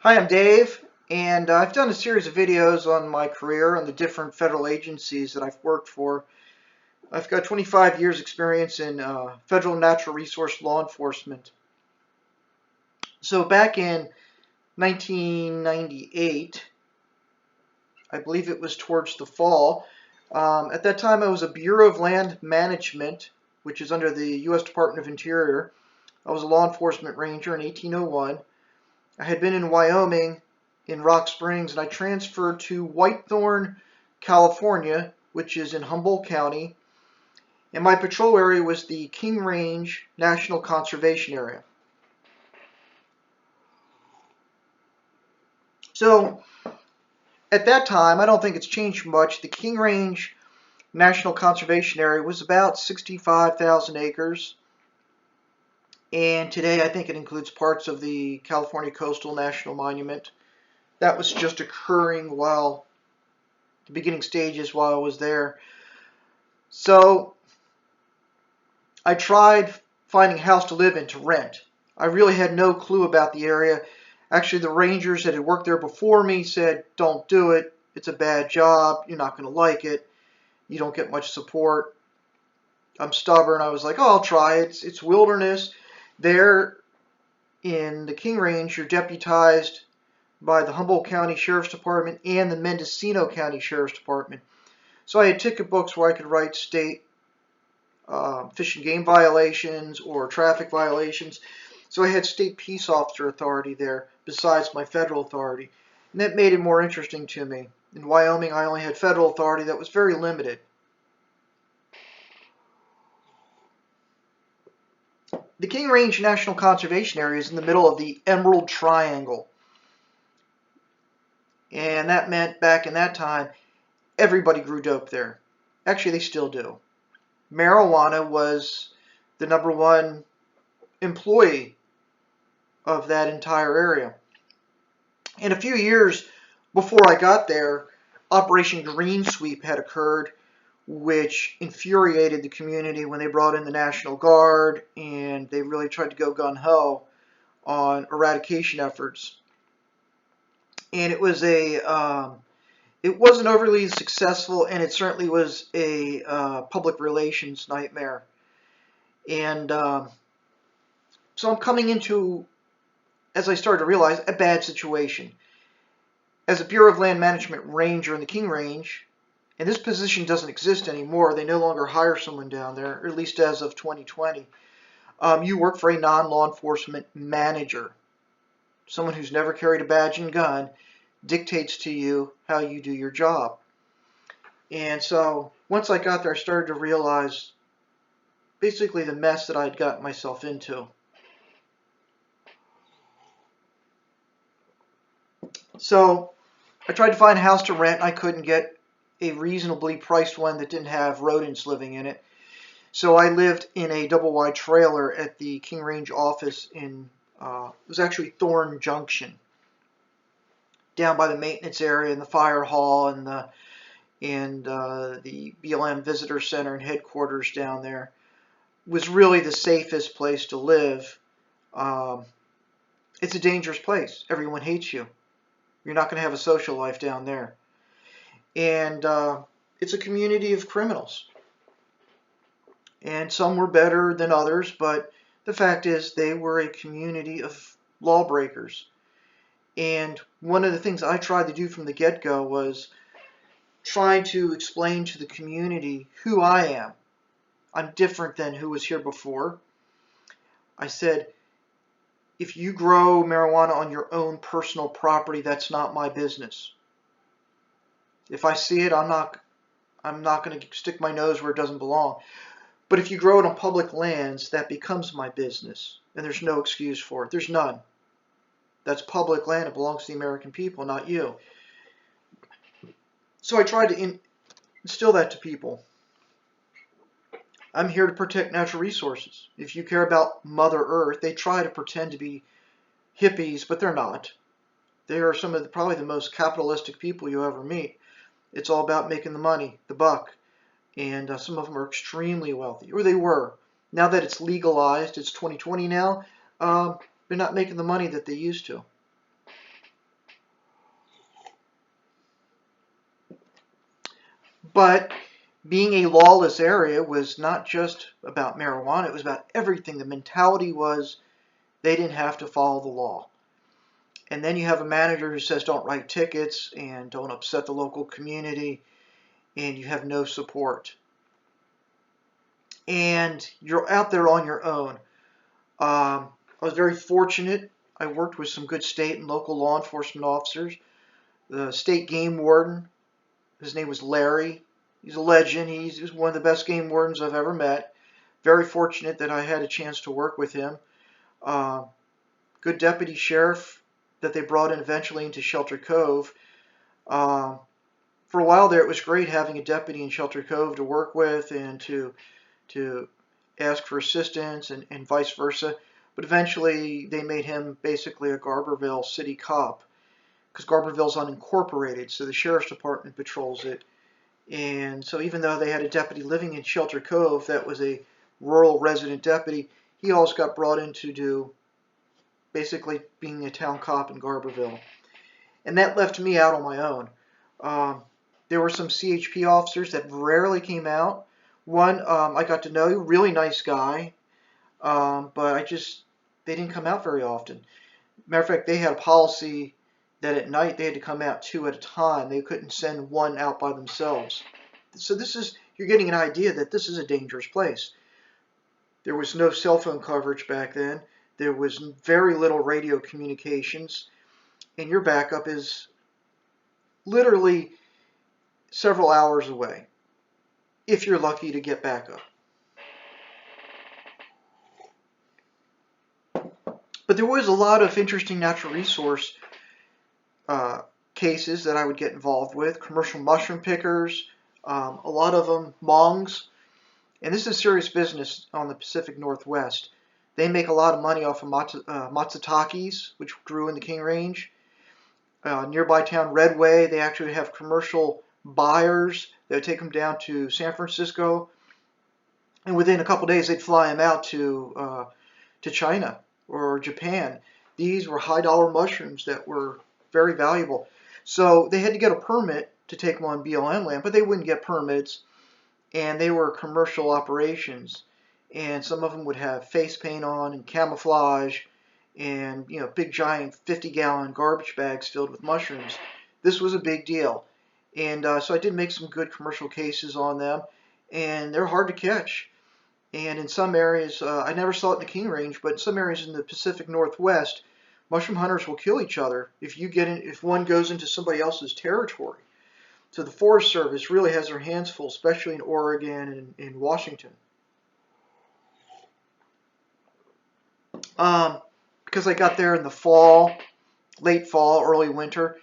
Hi, I'm Dave, and I've done a series of videos on my career and the different federal agencies that I've worked for. I've got 25 years experience in federal natural resource law enforcement. So back in 1998, I believe it was towards the fall, at that time I was a Bureau of Land Management, which is under the U.S. Department of Interior. I was a law enforcement ranger in 1801. I had been in Wyoming in Rock Springs, and I transferred to Whitethorn, California, which is in Humboldt County, and my patrol area was the King Range National Conservation Area. So at that time, I don't think it's changed much. The King Range National Conservation Area was about 65,000 acres, and today I think it includes parts of the California Coastal National Monument. That was just occurring while the beginning stages while I was there. So I tried finding a house to live in to rent. I really had no clue about the area. Actually, the rangers that had worked there before me said, don't do it. It's a bad job. You're not going to like it. You don't get much support. I'm stubborn. I was like, oh, I'll try it. It's wilderness. There in the King Range, you're deputized by the Humboldt County Sheriff's Department and the Mendocino County Sheriff's Department. So I had ticket books where I could write state fish and game violations or traffic violations. So I had state peace officer authority there besides my federal authority. And that made it more interesting to me. In Wyoming, I only had federal authority that was very limited. The King Range National Conservation Area is in the middle of the Emerald Triangle. And that meant back in that time, everybody grew dope there. Actually, they still do. Marijuana was the #1 employee of that entire area. And a few years before I got there, Operation Green Sweep had occurred, which infuriated the community when they brought in the National Guard, and they really tried to go gung-ho on eradication efforts. And it wasn't overly successful, and it certainly was a public relations nightmare. And so I'm coming into, as I started to realize, a bad situation. As a Bureau of Land Management ranger in the King Range, and this position doesn't exist anymore, they no longer hire someone down there, or at least as of 2020, you work for a non-law enforcement manager. Someone who's never carried a badge and gun dictates to you how you do your job. And so once I got there, I started to realize basically the mess that I'd gotten myself into. So I tried to find a house to rent. I couldn't get a reasonably priced one that didn't have rodents living in it. So I lived in a double-wide trailer at the King Range office in, it was actually Thorn Junction, down by the maintenance area and the fire hall and the BLM Visitor Center and headquarters down there. It was really the safest place to live. It's a dangerous place. Everyone hates you. You're not going to have a social life down there. And it's a community of criminals. And some were better than others, but the fact is they were a community of lawbreakers. And one of the things I tried to do from the get-go was trying to explain to the community who I am. I'm different than who was here before. I said, if you grow marijuana on your own personal property, that's not my business. If I see it, I'm not going to stick my nose where it doesn't belong. But if you grow it on public lands, that becomes my business, and there's no excuse for it. There's none. That's public land. It belongs to the American people, not you. So I tried to instill that to people. I'm here to protect natural resources. If you care about Mother Earth, they try to pretend to be hippies, but they're not. They are some of probably the most capitalistic people you ever meet. It's all about making the money, the buck. And some of them are extremely wealthy, or they were. Now that it's legalized, it's 2020 now, they're not making the money that they used to. But being a lawless area was not just about marijuana, it was about everything. The mentality was they didn't have to follow the law. And then you have a manager who says don't write tickets and don't upset the local community, and you have no support. And you're out there on your own. I was very fortunate. I worked with some good state and local law enforcement officers. The state game warden, his name was Larry. He's a legend. He's one of the best game wardens I've ever met. Very fortunate that I had a chance to work with him. Good deputy sheriff that they brought in eventually into Shelter Cove. For a while there, it was great having a deputy in Shelter Cove to work with and to ask for assistance and vice versa. But eventually, they made him basically a Garberville city cop because Garberville's unincorporated, so the sheriff's department patrols it. And so even though they had a deputy living in Shelter Cove that was a rural resident deputy, he also got brought in to do basically being a town cop in Garberville. And that left me out on my own. There were some CHP officers that rarely came out. One I got to know, really nice guy, but they didn't come out very often. Matter of fact, they had a policy that at night they had to come out 2 at a time. They couldn't send one out by themselves. So you're getting an idea that this is a dangerous place. There was no cell phone coverage back then. There was very little radio communications, and your backup is literally several hours away, if you're lucky to get backup. But there was a lot of interesting natural resource cases that I would get involved with. Commercial mushroom pickers, a lot of them Hmongs, and this is serious business on the Pacific Northwest. They make a lot of money off of matsutakis, which grew in the King Range. Nearby town Redway, they actually have commercial buyers that would take them down to San Francisco, and within a couple days they'd fly them out to China or Japan. These were high dollar mushrooms that were very valuable. So they had to get a permit to take them on BLM land, but they wouldn't get permits, and they were commercial operations. And some of them would have face paint on and camouflage and big giant 50-gallon garbage bags filled with mushrooms. This was a big deal. And so I did make some good commercial cases on them, and they're hard to catch. And in some areas, I never saw it in the King Range, but in some areas in the Pacific Northwest, mushroom hunters will kill each other if one goes into somebody else's territory. So the Forest Service really has their hands full, especially in Oregon and in Washington. Because I got there in the fall, late fall, early winter,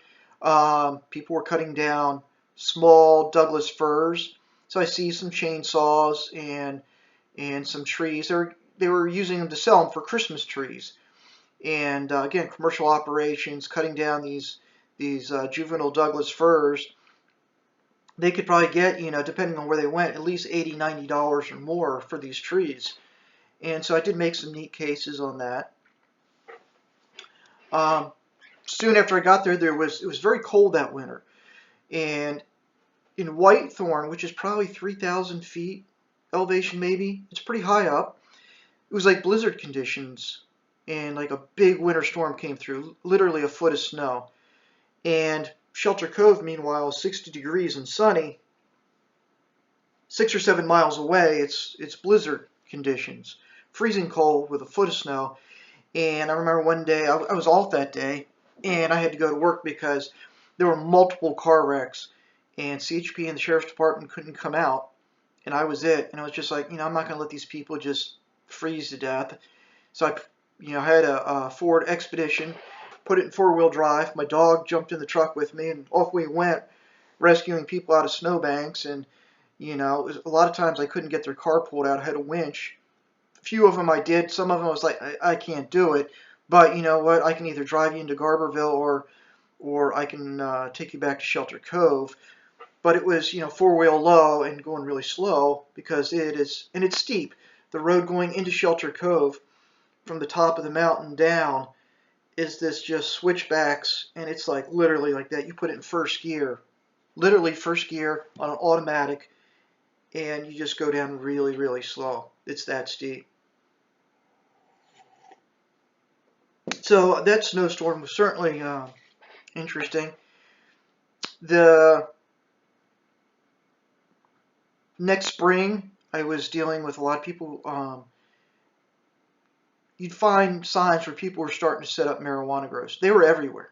people were cutting down small Douglas firs. So I see some chainsaws and some trees. They were using them to sell them for Christmas trees. And again, commercial operations, cutting down these juvenile Douglas firs. They could probably get, depending on where they went, at least $80, $90 or more for these trees. And so I did make some neat cases on that. Soon after I got there, it was very cold that winter. And in Whitethorn, which is probably 3,000 feet elevation maybe, it's pretty high up, it was like blizzard conditions. And like a big winter storm came through, literally a foot of snow. And Shelter Cove, meanwhile, is 60 degrees and sunny. 6 or 7 miles away, it's blizzard conditions, freezing cold with a foot of snow. And I remember one day, I was off that day, and I had to go to work because there were multiple car wrecks, and CHP and the Sheriff's Department couldn't come out, and I was it. And I was just like, I'm not going to let these people just freeze to death. So I had a Ford Expedition, put it in 4-wheel drive. My dog jumped in the truck with me, and off we went, rescuing people out of snowbanks. And a lot of times I couldn't get their car pulled out. I had a winch. A few of them I did. Some of them I was like, I can't do it. But you know what? I can either drive you into Garberville or I can take you back to Shelter Cove. But it was 4-wheel low and going really slow because it's steep. The road going into Shelter Cove from the top of the mountain down is this just switchbacks, and it's like literally like that. You put it in first gear literally first gear on an automatic, and you just go down really, really slow. It's that steep. So that snowstorm was certainly interesting. The next spring, I was dealing with a lot of people. You'd find signs where people were starting to set up marijuana grows. They were everywhere.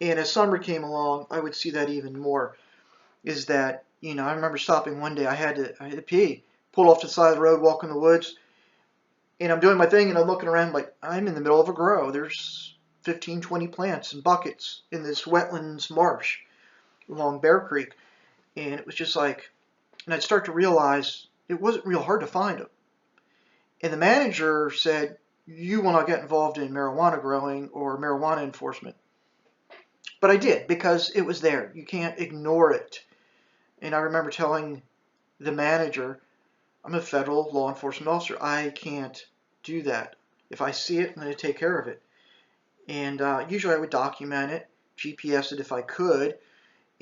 And as summer came along, I would see that even more. Is that, I remember stopping one day. I had to pee. Pulled off to the side of the road, walk in the woods, and I'm doing my thing, and I'm looking around like I'm in the middle of a grow. There's 15, 20 plants and buckets in this wetlands marsh along Bear Creek, and it was just like, and I'd start to realize it wasn't real hard to find them. And the manager said, "You will not get involved in marijuana growing or marijuana enforcement." But I did, because it was there. You can't ignore it. And I remember telling the manager, I'm a federal law enforcement officer. I can't do that. If I see it, I'm going to take care of it. And usually I would document it, GPS it if I could,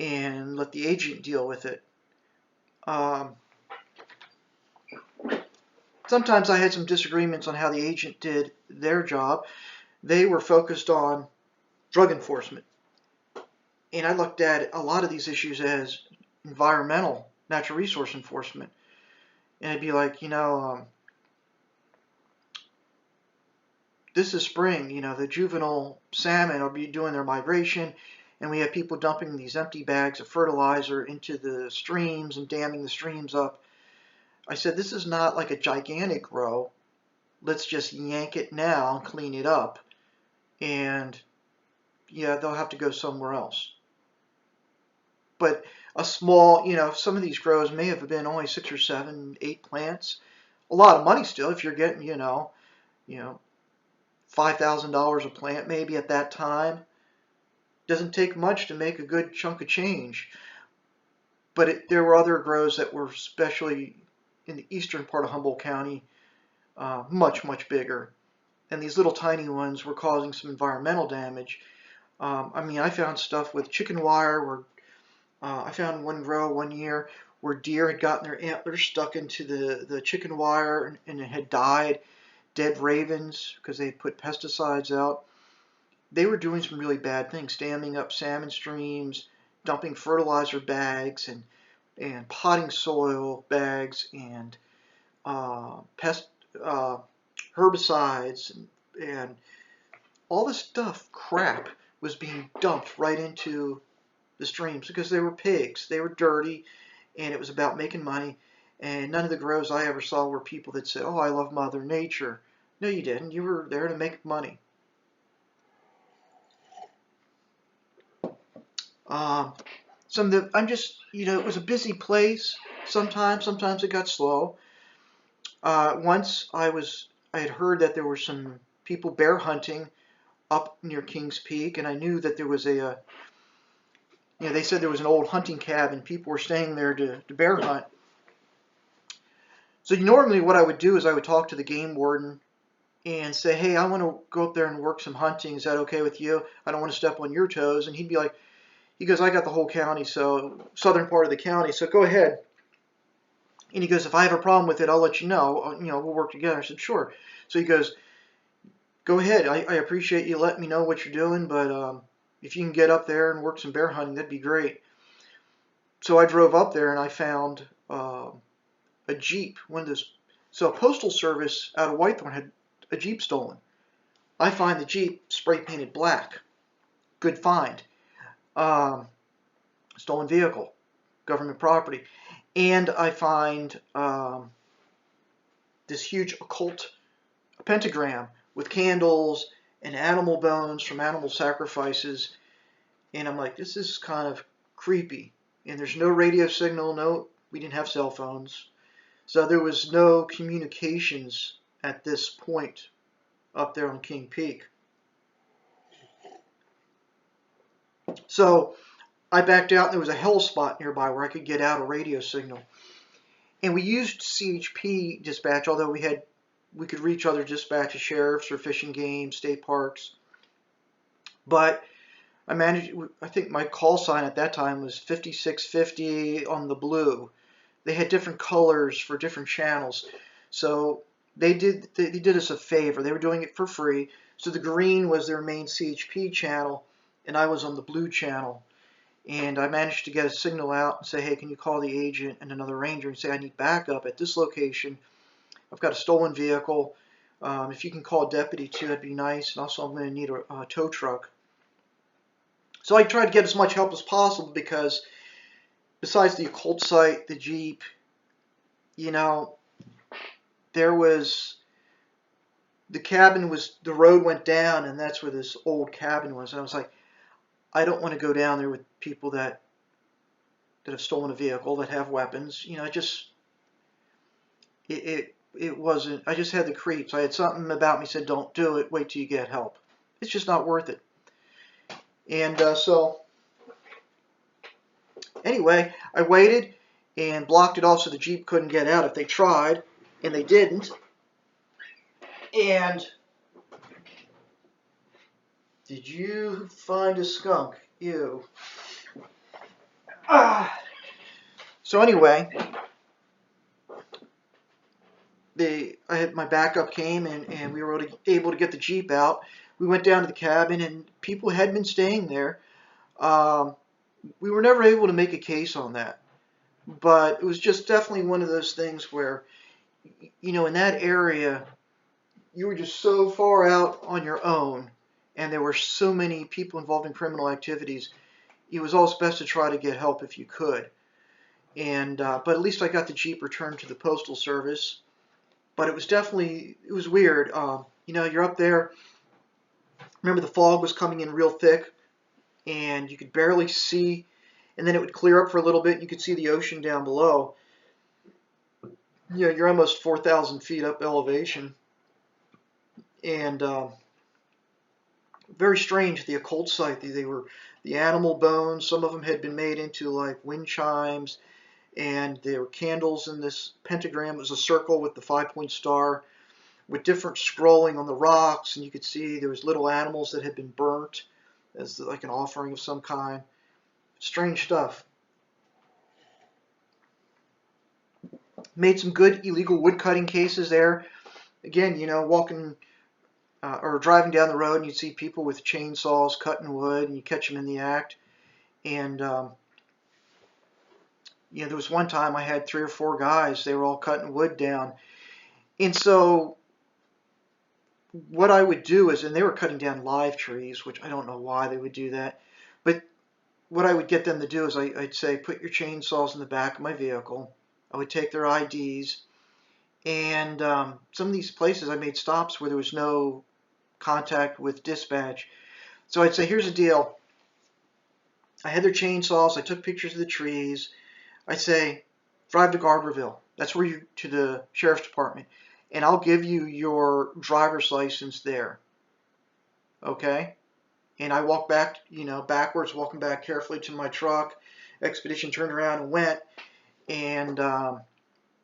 and let the agent deal with it. Sometimes I had some disagreements on how the agent did their job. They were focused on drug enforcement. And I looked at a lot of these issues as environmental, natural resource enforcement. And I'd be like, this is spring, the juvenile salmon will be doing their migration, and we have people dumping these empty bags of fertilizer into the streams and damming the streams up. I said, this is not like a gigantic row. Let's just yank it now and clean it up. And yeah, they'll have to go somewhere else. But a small, some of these grows may have been only 6 or 7, 8 plants. A lot of money still if you're getting, $5,000 a plant maybe at that time. Doesn't take much to make a good chunk of change. But there were other grows that were, especially in the eastern part of Humboldt County, much, much bigger. And these little tiny ones were causing some environmental damage. I found stuff with chicken wire where I found one grow one year where deer had gotten their antlers stuck into the chicken wire and it had died. Dead ravens because they put pesticides out. They were doing some really bad things, damming up salmon streams, dumping fertilizer bags and potting soil bags and herbicides and all this crap was being dumped right into the streams because they were pigs. They were dirty, and it was about making money. And none of the grows I ever saw were people that said, "Oh, I love Mother Nature." No, you didn't. You were there to make money. It was a busy place. Sometimes it got slow. Once I had heard that there were some people bear hunting up near Kings Peak, and I knew that there was they said there was an old hunting cabin. People were staying there to bear hunt. So normally what I would do is I would talk to the game warden and say, "Hey, I want to go up there and work some hunting. Is that okay with you? I don't want to step on your toes." And he'd be like, he goes, "I got the whole county, so southern part of the county, so go ahead." And he goes, "If I have a problem with it, I'll let you know. We'll work together." I said, "Sure." So he goes, "Go ahead. I appreciate you letting me know what you're doing, but if you can get up there and work some bear hunting, that'd be great." So I drove up there and I found a Jeep. So a postal service out of Whitethorn had a Jeep stolen. I find the Jeep spray painted black. Good find. Stolen vehicle, government property. And I find this huge occult pentagram with candles and animal bones from animal sacrifices. And I'm like, this is kind of creepy. And there's no radio signal. We didn't have cell phones. So there was no communications at this point up there on King Peak. So I backed out, and there was a hell spot nearby where I could get out a radio signal. And we used CHP dispatch, although we could reach other dispatches, sheriffs or fishing game, state parks. But I managed. I think my call sign at that time was 5650 on the blue. They had different colors for different channels, so they did us a favor. They were doing it for free. So the green was their main CHP channel, and I was on the blue channel. And I managed to get a signal out and say, hey, can you call the agent and another ranger and say I need backup at this location. I've got a stolen vehicle. If you can call a deputy too, that'd be nice. And also, I'm going to need a tow truck. So I tried to get as much help as possible because besides the occult site, the Jeep, you know, there was the cabin was the road went down, and that's where this old cabin was. And I was like, I don't want to go down there with people that have stolen a vehicle, that have weapons. You know, it wasn't. I just had the creeps. I had something about me said, don't do it. Wait till you get help. It's just not worth it. And so anyway, I waited and blocked it off so the Jeep couldn't get out if they tried, and they didn't. And did you find a skunk? Ew. So anyway, my backup came, and we were able to get the Jeep out. We went down to the cabin, and people had been staying there. We were never able to make a case on that, but it was just definitely one of those things where, you know, in that area, you were just so far out on your own, and there were so many people involved in criminal activities. It was always best to try to get help if you could. And but at least I got the Jeep returned to the Postal Service. But it was weird. You know, you're up there. Remember, the fog was coming in real thick, and you could barely see. And then it would clear up for a little bit, and you could see the ocean down below. You know, you're almost 4,000 feet up elevation. And very strange, the occult site. They were the animal bones. Some of them had been made into like wind chimes, and there were candles in this pentagram. It was a circle with the 5-point star with different scrolling on the rocks, and you could see there was little animals that had been burnt as like an offering of some kind. Strange stuff. Made some good illegal woodcutting cases there. Again, you know, walking or driving down the road, and you'd see people with chainsaws cutting wood, and you catch them in the act. And you know, there was one time I had 3 or 4 guys. They were all cutting wood down, and so what I would do is, and they were cutting down live trees, which I don't know why they would do that, but what I would get them to do is I'd say, put your chainsaws in the back of my vehicle. I would take their IDs, and some of these places I made stops where there was no contact with dispatch. So I'd say, here's the deal. I had their chainsaws. I took pictures of the trees. I'd say, drive to Garberville. That's where to the sheriff's department. And I'll give you your driver's license there. Okay? And I walked back, you know, backwards, walking back carefully to my truck. Expedition turned around and went. And,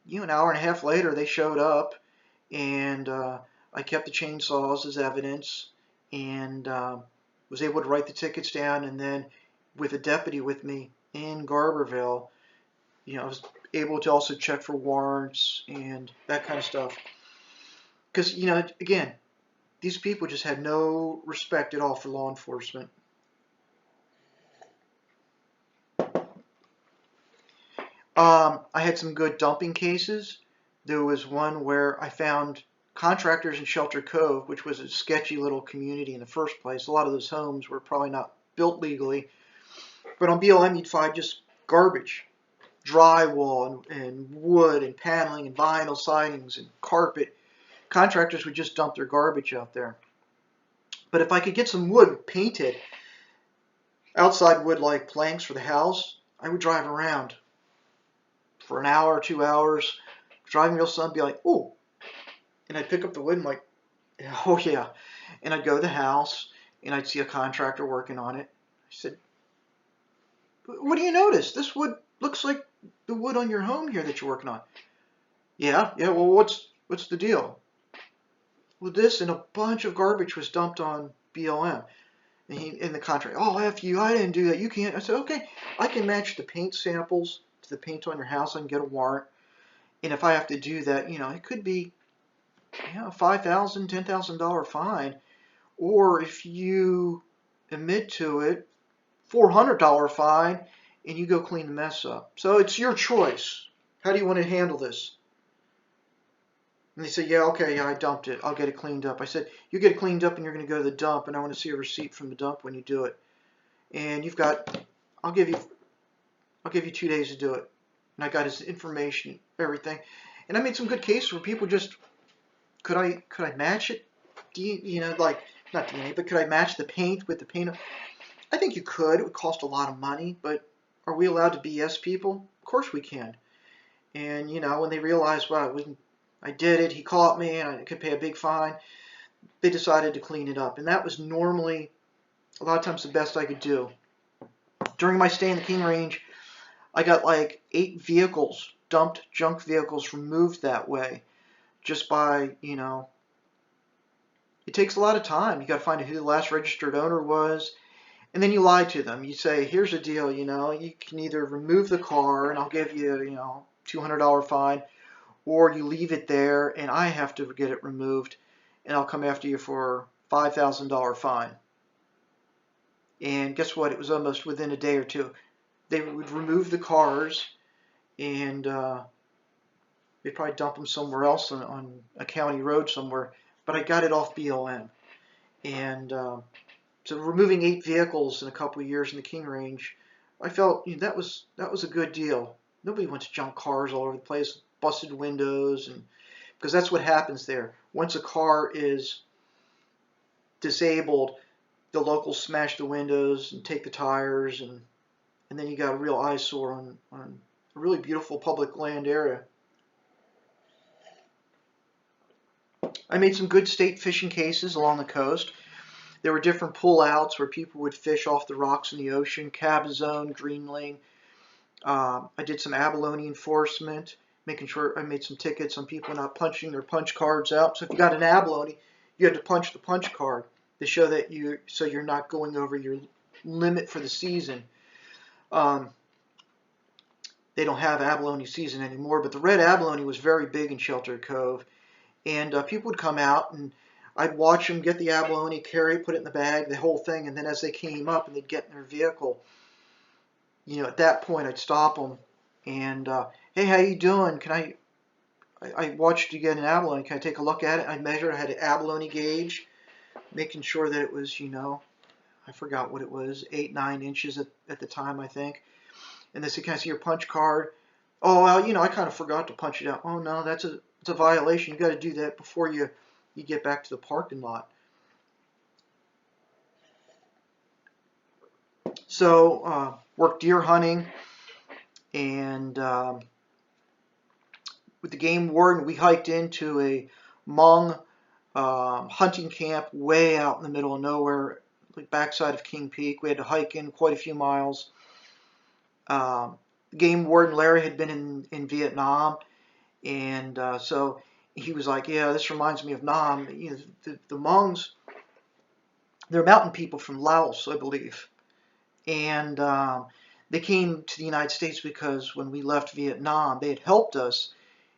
you know, an hour and a half later, they showed up. And I kept the chainsaws as evidence. And was able to write the tickets down. And then with a deputy with me in Garberville, you know, I was able to also check for warrants and that kind of stuff. Because, you know, again, these people just had no respect at all for law enforcement. I had some good dumping cases. There was one where I found contractors in Shelter Cove, which was a sketchy little community in the first place. A lot of those homes were probably not built legally. But on BLM, you'd find just garbage. Drywall and wood and paneling and vinyl sidings and carpet. Contractors would just dump their garbage out there. But if I could get some wood painted, outside wood like planks for the house, I would drive around for an hour or 2 hours, driving real slow and be like, oh, and I'd pick up the wood and like, oh yeah, and I'd go to the house and I'd see a contractor working on it. I said, what do you notice? This wood looks like the wood on your home here that you're working on. Yeah, well, what's the deal? Well, this and a bunch of garbage was dumped on BLM. And he, in the contract, oh, F you, I didn't do that. You can't. I said, okay, I can match the paint samples to the paint on your house. I can get a warrant. And if I have to do that, it could be $5,000, $10,000 fine. Or if you admit to it, $400 fine, and you go clean the mess up. So it's your choice. How do you want to handle this? And they said, yeah, okay, yeah, I dumped it. I'll get it cleaned up. I said, you get it cleaned up and you're going to go to the dump, and I want to see a receipt from the dump when you do it. And I'll give you 2 days to do it. And I got his information, everything. And I made some good cases where people just, could I match it? Like, not DNA, but could I match the paint with the paint? I think you could. It would cost a lot of money, but are we allowed to BS people? Of course we can. And, when they realized, wow, I did it, he caught me, and I could pay a big fine, they decided to clean it up. And that was normally, a lot of times, the best I could do. During my stay in the King Range, I got like 8 vehicles, dumped junk vehicles, removed that way. Just by, it takes a lot of time. You got to find out who the last registered owner was. And then you lie to them. You say, here's the deal, you can either remove the car and I'll give you, $200 fine, or you leave it there and I have to get it removed and I'll come after you for $5,000 fine. And guess what? It was almost within a day or two. They would remove the cars and they'd probably dump them somewhere else on a county road somewhere. But I got it off BLM. And so removing 8 vehicles in a couple of years in the King Range, I felt that was a good deal. Nobody wants junk cars all over the place, busted windows, and because that's what happens there. Once a car is disabled, the locals smash the windows and take the tires, and then you got a real eyesore on a really beautiful public land area. I made some good state fishing cases along the coast. There were different pull-outs where people would fish off the rocks in the ocean, Cabazon, Greenling. I did some abalone enforcement, making sure I made some tickets on people not punching their punch cards out. So if you got an abalone, you had to punch the punch card to show that you're not going over your limit for the season. They don't have abalone season anymore, but the red abalone was very big in Sheltered Cove. And people would come out, and I'd watch them get the abalone, carry it, put it in the bag, the whole thing. And then as they came up and they'd get in their vehicle, at that point I'd stop them and, hey, how you doing? I watched you get an abalone. Can I take a look at it? I measured. I had an abalone gauge, making sure that it was, I forgot what it was, 8, 9 inches at the time, I think. And they said, can I see your punch card? Oh, well, I kind of forgot to punch it out. Oh, no, it's a violation. You got to do that before you get back to the parking lot. So, worked deer hunting, and with the game warden, we hiked into a Hmong hunting camp way out in the middle of nowhere, like backside of King Peak. We had to hike in quite a few miles. Game warden Larry had been in Vietnam, and so he was like, yeah, this reminds me of Nam. The Hmongs, they're mountain people from Laos, I believe. And they came to the United States because when we left Vietnam, they had helped us.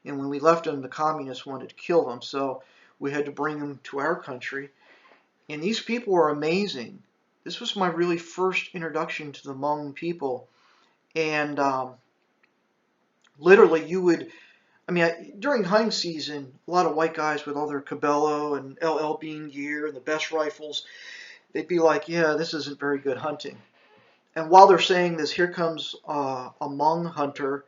And when we left them, the communists wanted to kill them. So we had to bring them to our country. And these people were amazing. This was my really first introduction to the Hmong people. And literally during hunting season, a lot of white guys with all their Cabello and LL Bean gear and the best rifles, they'd be like, yeah, this isn't very good hunting. And while they're saying this, here comes a Hmong hunter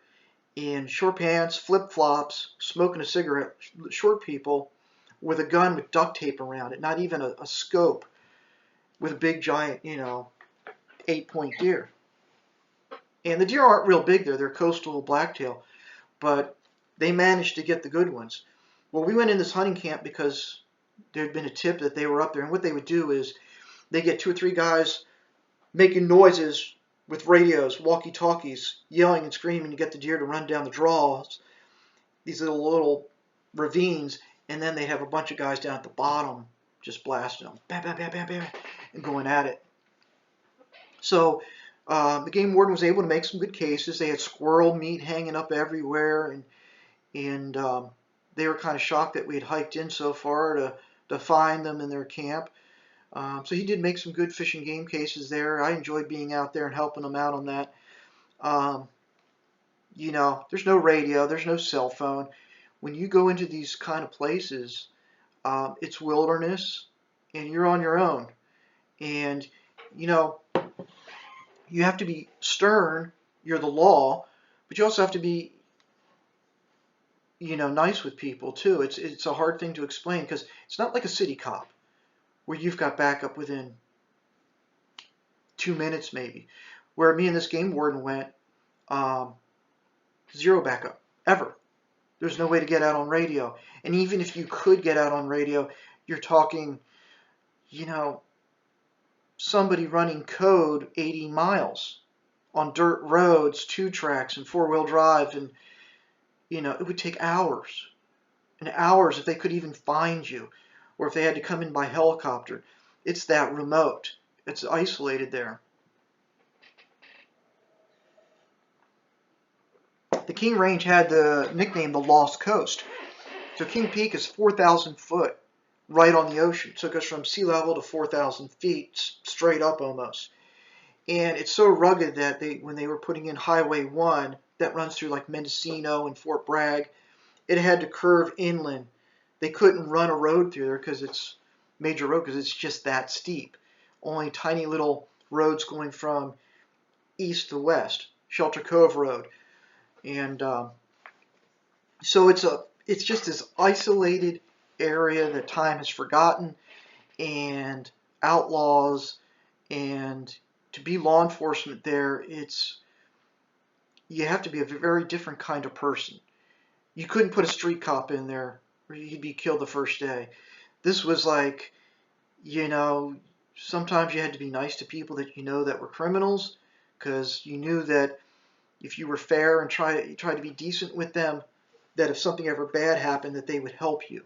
in short pants, flip-flops, smoking a cigarette, short people, with a gun with duct tape around it, not even a scope, with a big giant, 8-point deer. And the deer aren't real big there. They're coastal blacktail, but they managed to get the good ones. Well, we went in this hunting camp because there had been a tip that they were up there, and what they would do is they get 2 or 3 guys making noises with radios, walkie-talkies, yelling and screaming to get the deer to run down the draws, these little ravines, and then they have a bunch of guys down at the bottom just blasting them, bam, bam, bam, bam, bam, and going at it. So the game warden was able to make some good cases. They had squirrel meat hanging up everywhere, and they were kind of shocked that we had hiked in so far to find them in their camp. So he did make some good fish and game cases there. I enjoyed being out there and helping them out on that. Um, there's no radio, there's no cell phone. When you go into these kind of places, it's wilderness, and you're on your own. And you know, you have to be stern. You're the law, but you also have to be, nice with people too. It's a hard thing to explain because it's not like a city cop where you've got backup within 2 minutes maybe. Where me and this game warden went, um, zero backup ever. There's no way to get out on radio, and even if you could get out on radio, you're talking, you know, somebody running code 80 miles on dirt roads, 2 tracks and 4-wheel drive, and it would take hours and hours if they could even find you, or if they had to come in by helicopter. It's that remote. It's isolated there. The King Range had the nickname the Lost Coast. So King Peak is 4,000 foot right on the ocean. So it goes from sea level to 4,000 feet, straight up almost. And it's so rugged that when they were putting in Highway 1 that runs through like Mendocino and Fort Bragg, it had to curve inland. They couldn't run a road through there because it's major road because it's just that steep. Only tiny little roads going from east to west, Shelter Cove Road. And so it's just this isolated area that time has forgotten, and outlaws, and to be law enforcement there, you have to be a very different kind of person. You couldn't put a street cop in there or you'd be killed the first day. This was like, sometimes you had to be nice to people that were criminals, because you knew that if you were fair and try to be decent with them, that if something ever bad happened, that they would help you.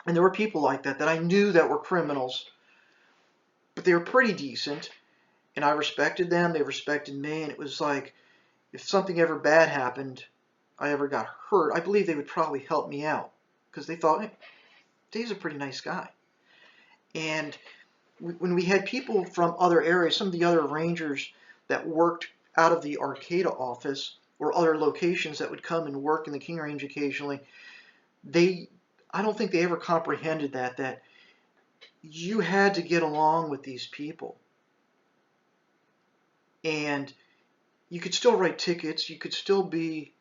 And there were people like that I knew that were criminals, but they were pretty decent, and I respected them, they respected me, and it was like, if something ever bad happened, I ever got hurt, I believe they would probably help me out, because they thought, hey, Dave's a pretty nice guy. And when we had people from other areas, some of the other rangers that worked out of the Arcata office or other locations that would come and work in the King Range occasionally, I don't think they ever comprehended that you had to get along with these people. And you could still write tickets, you could still be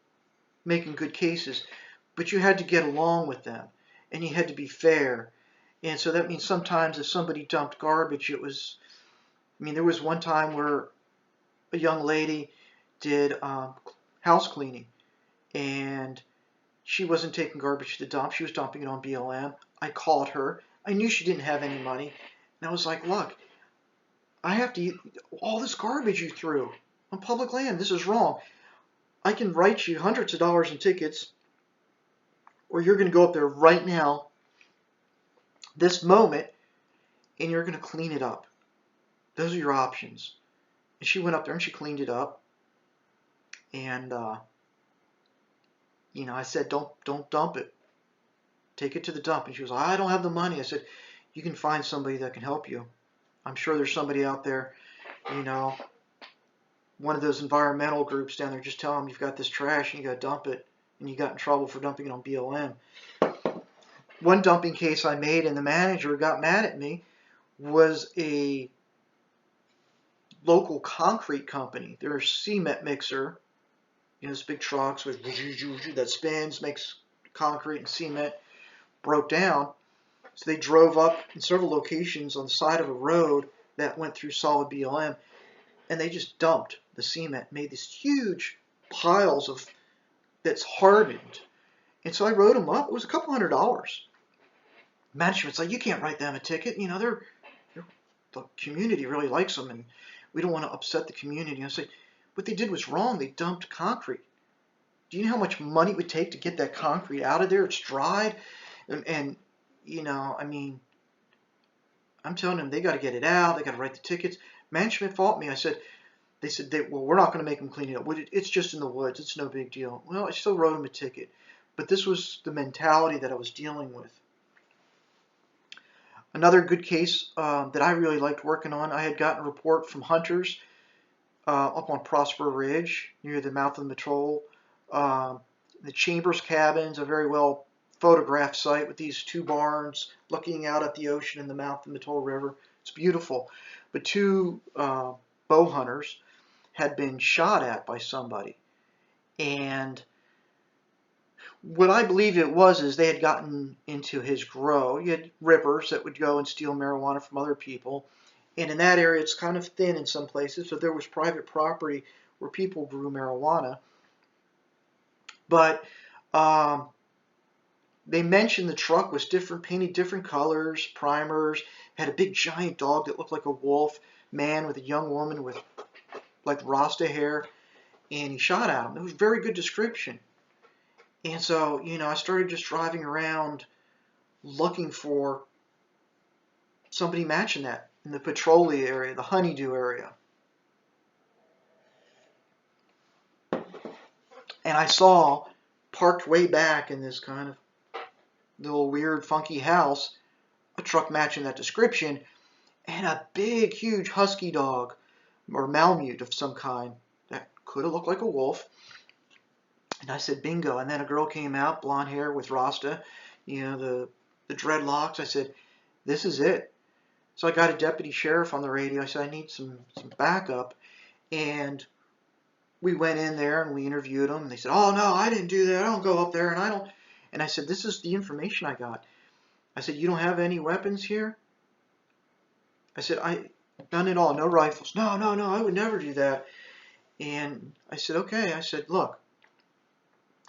making good cases, but you had to get along with them, and you had to be fair. And so that means sometimes if somebody dumped garbage, there was one time where a young lady did house cleaning, and she wasn't taking garbage to the dump, she was dumping it on BLM. I called her. I knew she didn't have any money, and I was like, look, I have to eat all this garbage you threw on public land. This is wrong. I can write you hundreds of dollars in tickets, or you're going to go up there right now, this moment, and you're going to clean it up. Those are your options. And she went up there and she cleaned it up. And I said, don't dump it. Take it to the dump. And she was like, I don't have the money. I said, you can find somebody that can help you. I'm sure there's somebody out there, one of those environmental groups down there. Just tell them you've got this trash and you got to dump it, and you got in trouble for dumping it on BLM. One dumping case I made, and the manager got mad at me, was a local concrete company. They're a cement mixer, those big trucks with that spins, makes concrete and cement, broke down. So they drove up in several locations on the side of a road that went through solid BLM, and they just dumped the cement, made these huge piles that's hardened. And so I wrote them up. It was a couple $100. Management's like, you can't write them a ticket. The community really likes them, and we don't want to upset the community. I say, what they did was wrong. They dumped concrete. Do you know how much money it would take to get that concrete out of there? It's dried, and I'm telling them they got to get it out. They got to write the tickets. Management fought me. They said, well, we're not going to make them clean it up. It's just in the woods. It's no big deal. Well, I still wrote them a ticket. But this was the mentality that I was dealing with. Another good case that I really liked working on, I had gotten a report from hunters up on Prosper Ridge near the mouth of the Mattole. The Chambers Cabin's a very well photographed site with these two barns looking out at the ocean and the mouth of the Mattole River. It's beautiful. But two bow hunters had been shot at by somebody. And what I believe it was is they had gotten into his grow. You had rippers that would go and steal marijuana from other people. And in that area, it's kind of thin in some places. So there was private property where people grew marijuana. But they mentioned the truck was different, painted different colors, primers, had a big giant dog that looked like a wolf, man with a young woman with like Rasta hair, and he shot at him. It was a very good description. And so, I started just driving around looking for somebody matching that in the Petrolia area, the Honeydew area. And I saw, parked way back in this kind of little weird, funky house, a truck matching that description, and a big, huge husky dog, or Malamute of some kind, that could have looked like a wolf. And I said, bingo. And then a girl came out, blonde hair with Rasta, the dreadlocks. I said, this is it. So I got a deputy sheriff on the radio. I said, I need some backup. And we went in there and we interviewed them. And they said, oh, no, I didn't do that. I don't go up there. And I don't. And I said, this is the information I got. I said, you don't have any weapons here? I said, none at all. No rifles. No, I would never do that. And I said, okay. I said, look,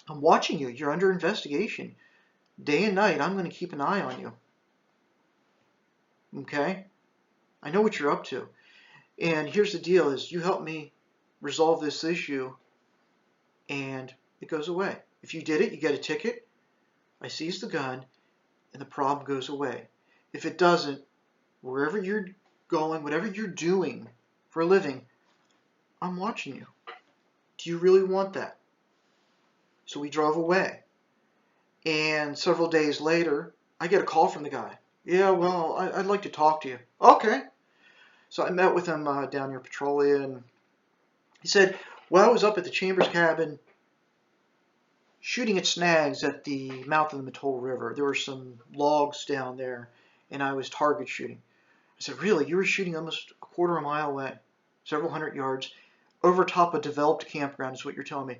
I'm watching you. You're under investigation. Day and night, I'm going to keep an eye on you. Okay? I know what you're up to. And here's the deal is you help me resolve this issue and it goes away. If you did it, you get a ticket. I seize the gun and the problem goes away. If it doesn't, wherever you're going, whatever you're doing for a living, I'm watching you. Do you really want that? So we drove away. And several days later, I get a call from the guy. Yeah, well, I'd like to talk to you. Okay. So I met with him down near Petrolia, and he said, well, I was up at the Chambers cabin shooting at snags at the mouth of the Mattole River. There were some logs down there, and I was target shooting. I said, really? You were shooting almost a quarter of a mile away, several hundred yards, over top a developed campground is what you're telling me.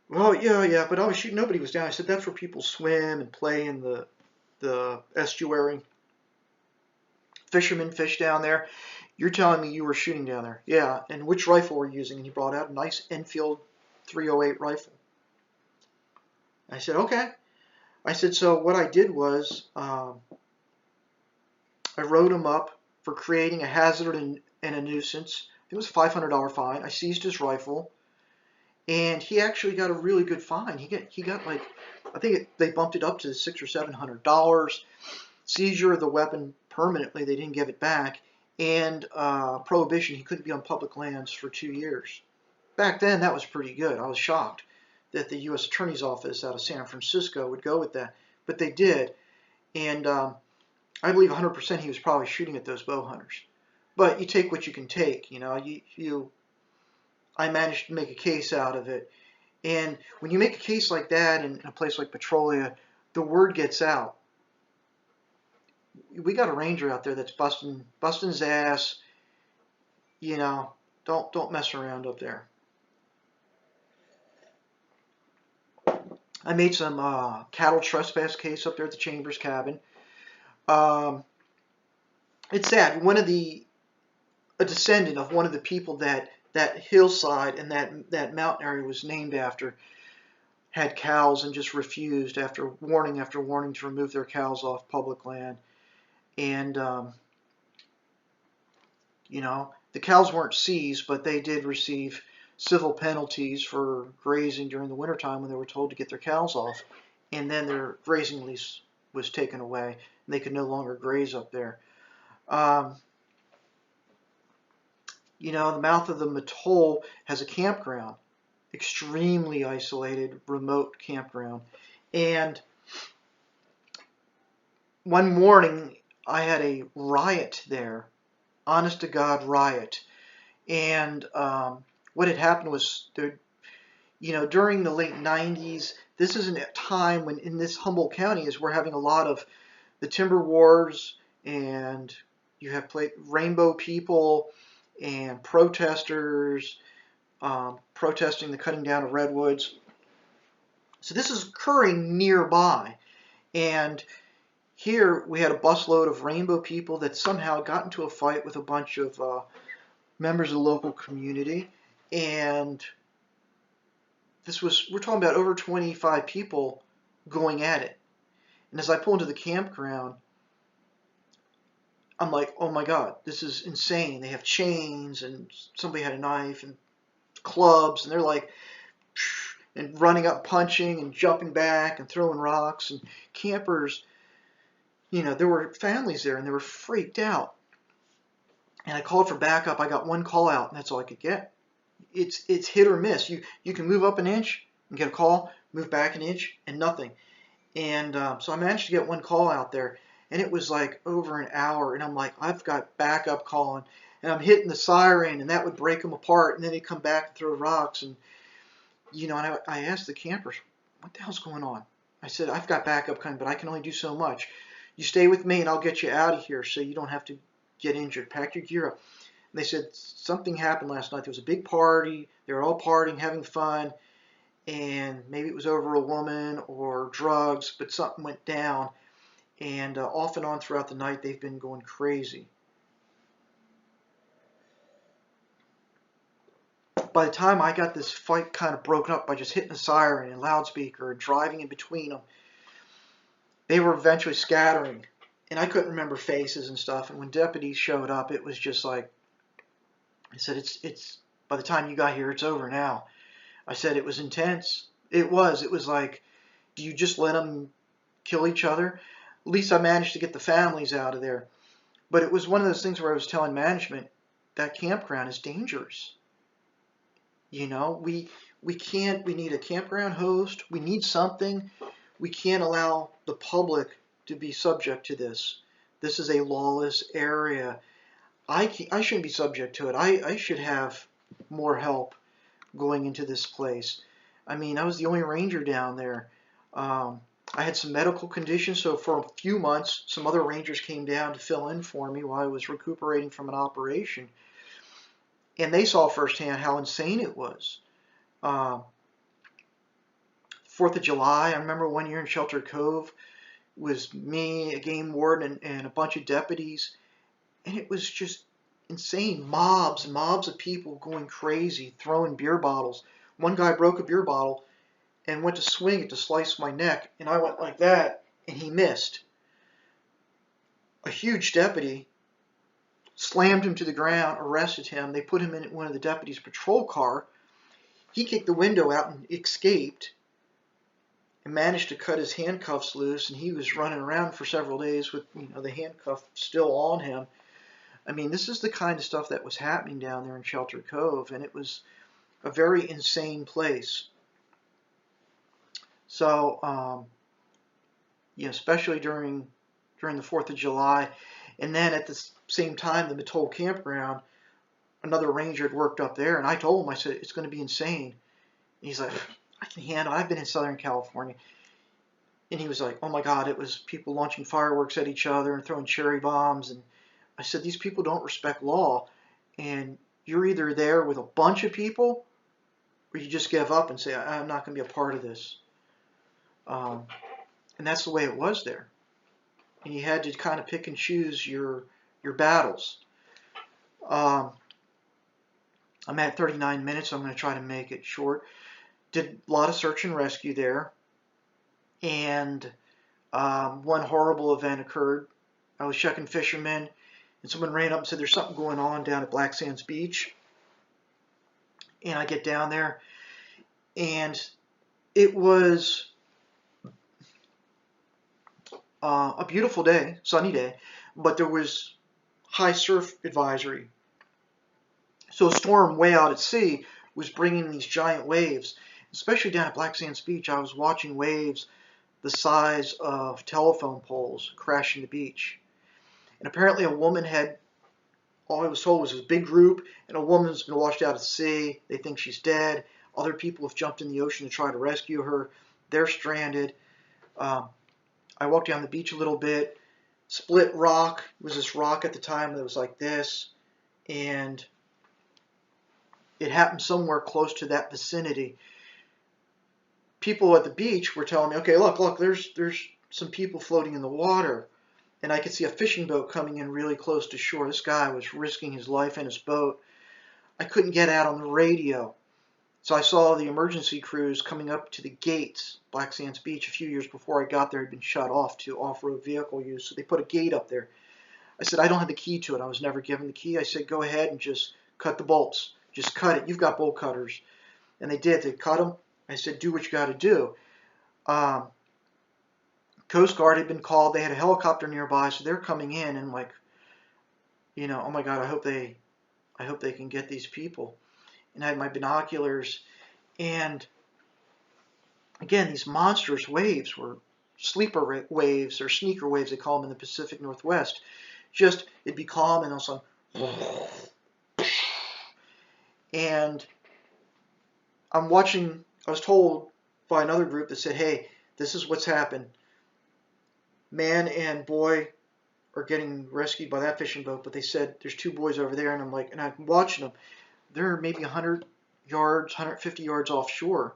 Well, yeah, but I was shooting. Nobody was down. I said, that's where people swim and play in the estuary. Fishermen fish down there. You're telling me you were shooting down there. Yeah, and which rifle were you using? And he brought out a nice Enfield 308 rifle. I said, okay. I said, so what I did was I wrote him up for creating a hazard and a nuisance. It was a $500 fine. I seized his rifle. And he actually got a really good fine. He got like, I think they bumped it up to $600 or $700. Seizure of the weapon permanently. They didn't give it back. And prohibition. He couldn't be on public lands for 2 years. Back then, that was pretty good. I was shocked that the U.S. Attorney's Office out of San Francisco would go with that. But they did. And I believe 100% he was probably shooting at those bow hunters. But you take what you can take. I managed to make a case out of it. And when you make a case like that in a place like Petrolia, the word gets out. We got a ranger out there that's busting his ass. Don't mess around up there. I made some cattle trespass case up there at the Chambers cabin. It's sad. A descendant of one of the people that hillside and that mountain area was named after had cows and just refused after warning to remove their cows off public land. And the cows weren't seized, but they did receive civil penalties for grazing during the wintertime when they were told to get their cows off. And then their grazing lease was taken away and they could no longer graze up there. Um, the mouth of the atoll has a campground, extremely isolated, remote campground. And one morning, I had a riot there, honest to God riot. And what had happened was, during the late 90s, this is a time when in this Humboldt County is we're having a lot of the timber wars, and you have rainbow people and protesters protesting the cutting down of redwoods. So this is occurring nearby. And here we had a busload of rainbow people that somehow got into a fight with a bunch of members of the local community. And we're talking about over 25 people going at it. And as I pull into the campground, I'm like, oh my God, this is insane. They have chains, and somebody had a knife and clubs, and they're like, and running up, punching and jumping back and throwing rocks. And campers, there were families there, and they were freaked out. And I called for backup. I got one call out, and that's all I could get. It's hit or miss. You can move up an inch and get a call, move back an inch, and nothing. And so I managed to get one call out there, and it was like over an hour. And I'm like, I've got backup calling, and I'm hitting the siren, and that would break them apart. And then they'd come back and throw rocks. And and I asked the campers, what the hell's going on? I said, I've got backup coming, but I can only do so much. You stay with me, and I'll get you out of here so you don't have to get injured. Pack your gear up. And they said something happened last night. There was a big party. They were all partying, having fun. And maybe it was over a woman or drugs, but something went down. And off and on throughout the night, they've been going crazy. By the time I got this fight kind of broken up by just hitting a siren and loudspeaker and driving in between them, they were eventually scattering. And I couldn't remember faces and stuff. And when deputies showed up, it was just like, I said, it's by the time you got here, it's over now. I said, it was intense. It was like, do you just let them kill each other? At least I managed to get the families out of there. But it was one of those things where I was telling management, that campground is dangerous. We need a campground host. We need something. We can't allow the public to be subject to this. This is a lawless area. I shouldn't be subject to it. I should have more help going into this place. I mean, I was the only ranger down there. I had some medical conditions, so for a few months, some other rangers came down to fill in for me while I was recuperating from an operation. And they saw firsthand how insane it was. 4th of July, I remember one year in Shelter Cove, was me, a game warden, and a bunch of deputies. And it was just insane. Mobs and mobs of people going crazy, throwing beer bottles. One guy broke a beer bottle and went to swing it to slice my neck, and I went like that, and he missed. A huge deputy slammed him to the ground, arrested him. They put him in one of the deputies' patrol car. He kicked the window out and escaped and managed to cut his handcuffs loose, and he was running around for several days with the handcuff still on him. I mean, this is the kind of stuff that was happening down there in Shelter Cove, and it was a very insane place. So, especially during the 4th of July. And then at the same time, the Atoll campground, another ranger had worked up there, and I told him, I said, it's going to be insane. And he's like, I can handle it. I've been in Southern California. And he was like, oh my God, it was people launching fireworks at each other and throwing cherry bombs. And I said, these people don't respect law. And you're either there with a bunch of people, or you just give up and say, I'm not going to be a part of this. And that's the way it was there. And you had to kind of pick and choose your battles. I'm at 39 minutes, so I'm going to try to make it short. Did a lot of search and rescue there. And one horrible event occurred. I was checking fishermen, and someone ran up and said, there's something going on down at Black Sands Beach. And I get down there, and it was a beautiful day, sunny day, but there was high surf advisory. So a storm way out at sea was bringing these giant waves. Especially down at Black Sands Beach, I was watching waves the size of telephone poles crashing the beach. And apparently a woman had, all I was told was this big group, and a woman's been washed out at sea. They think she's dead. Other people have jumped in the ocean to try to rescue her. They're stranded. I walked down the beach a little bit. Split rock. It was this rock at the time that was like this. And it happened somewhere close to that vicinity. People at the beach were telling me, okay, look, there's some people floating in the water. And I could see a fishing boat coming in really close to shore. This guy was risking his life in his boat. I couldn't get out on the radio. So I saw the emergency crews coming up to the gates. Black Sands Beach, a few years before I got there, had been shut off to off-road vehicle use. So they put a gate up there. I said, I don't have the key to it. I was never given the key. I said, go ahead and just cut the bolts. Just cut it. You've got bolt cutters. And they did. They cut them. I said, do what you got to do. Coast Guard had been called. They had a helicopter nearby, so they're coming in and like, oh my God, I hope they can get these people. And I had my binoculars, and again, these monstrous waves were sleeper waves or sneaker waves, they call them in the Pacific Northwest. Just, it'd be calm and also, and I'm watching, I was told by another group that said, hey, this is what's happened. Man and boy are getting rescued by that fishing boat, but they said there's two boys over there, and I'm like, and I'm watching them. They're maybe 100 yards, 150 yards offshore.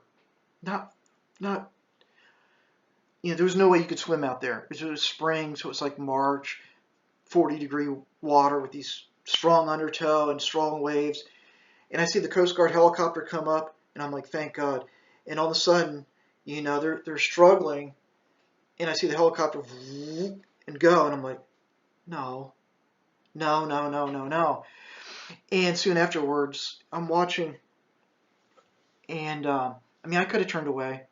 Not, there was no way you could swim out there. It was spring, so it was like March, 40-degree water with these strong undertow and strong waves. And I see the Coast Guard helicopter come up, and I'm like, thank God. And all of a sudden, they're struggling, and I see the helicopter and go, and I'm like, no. And soon afterwards, I'm watching, and I could have turned away.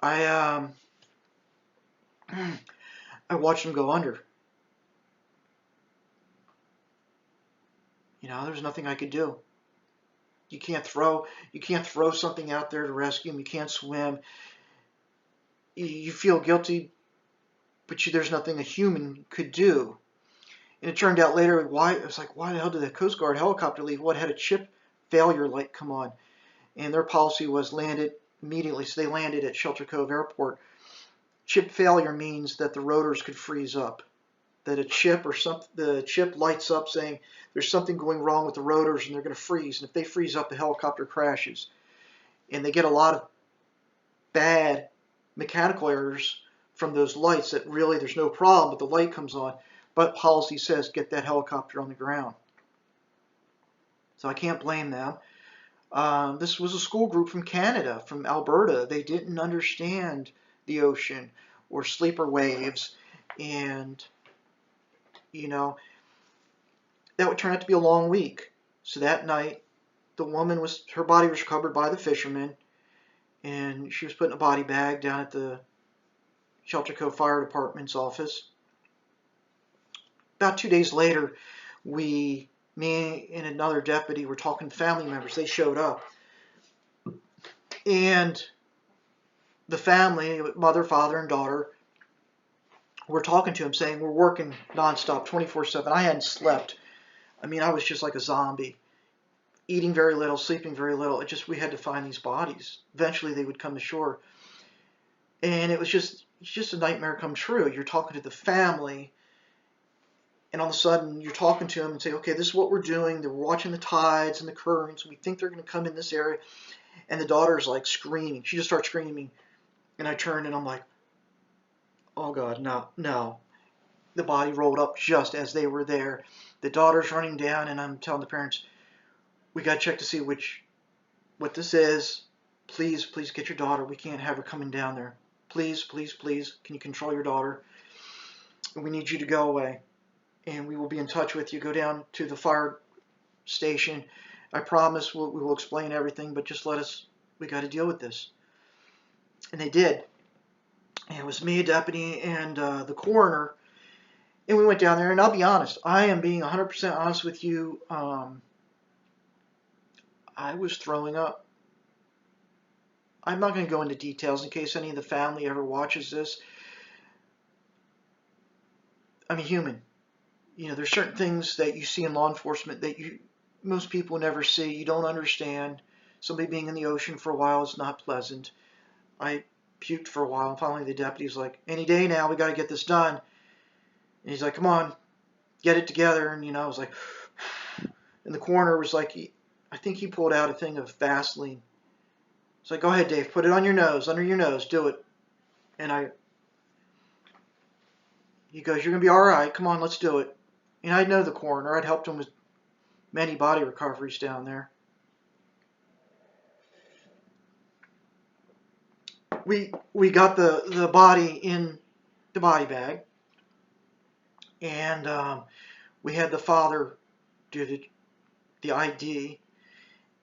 I watched them go under. There's nothing I could do. You can't throw something out there to rescue them. You can't swim. You feel guilty, but there's nothing a human could do. And it turned out later, why the hell did the Coast Guard helicopter leave? Well, it had a chip failure light come on. And their policy was land it immediately. So they landed at Shelter Cove Airport. Chip failure means that the rotors could freeze up. That the chip lights up saying there's something going wrong with the rotors and they're going to freeze. And if they freeze up, the helicopter crashes. And they get a lot of bad mechanical errors from those lights that really there's no problem, but the light comes on. But policy says get that helicopter on the ground. So I can't blame them. This was a school group from Canada, from Alberta. They didn't understand the ocean or sleeper waves. And, that would turn out to be a long week. So that night, her body was recovered by the fishermen. And she was put in a body bag down at the Shelter Cove Fire Department's office. About 2 days later, me and another deputy were talking to family members. They showed up. And the family, mother, father, and daughter, were talking to him saying, we're working nonstop, 24/7. I hadn't slept. I was just like a zombie. Eating very little, sleeping very little. We had to find these bodies. Eventually they would come to shore. And it's just a nightmare come true. You're talking to the family, and all of a sudden you're talking to them and say, okay, this is what we're doing. We're watching the tides and the currents. We think they're going to come in this area. And the daughter's like screaming. She just starts screaming. And I turned and I'm like, oh God, no. The body rolled up just as they were there. The daughter's running down, and I'm telling the parents, we got to check to see what this is. Please get your daughter. We can't have her coming down there. Please, can you control your daughter? We need you to go away. And we will be in touch with you. Go down to the fire station. I promise we will explain everything, but just we got to deal with this. And they did. And it was me, a deputy, and the coroner. And we went down there, and I'll be honest, I am being 100% honest with you. I was throwing up. I'm not going to go into details in case any of the family ever watches this. I'm a human. There's certain things that you see in law enforcement that most people never see. You don't understand. Somebody being in the ocean for a while is not pleasant. I puked for a while, and finally the deputy's like, any day now, we got to get this done. And he's like, come on, get it together. And, I was like, and the coroner was like, I think he pulled out a thing of Vaseline. It's like, go ahead, Dave, put it on your nose, under your nose, do it. And he goes, you're going to be all right. Come on, let's do it. And I know the coroner. I'd helped him with many body recoveries down there. We got the body in the body bag, and we had the father do the ID,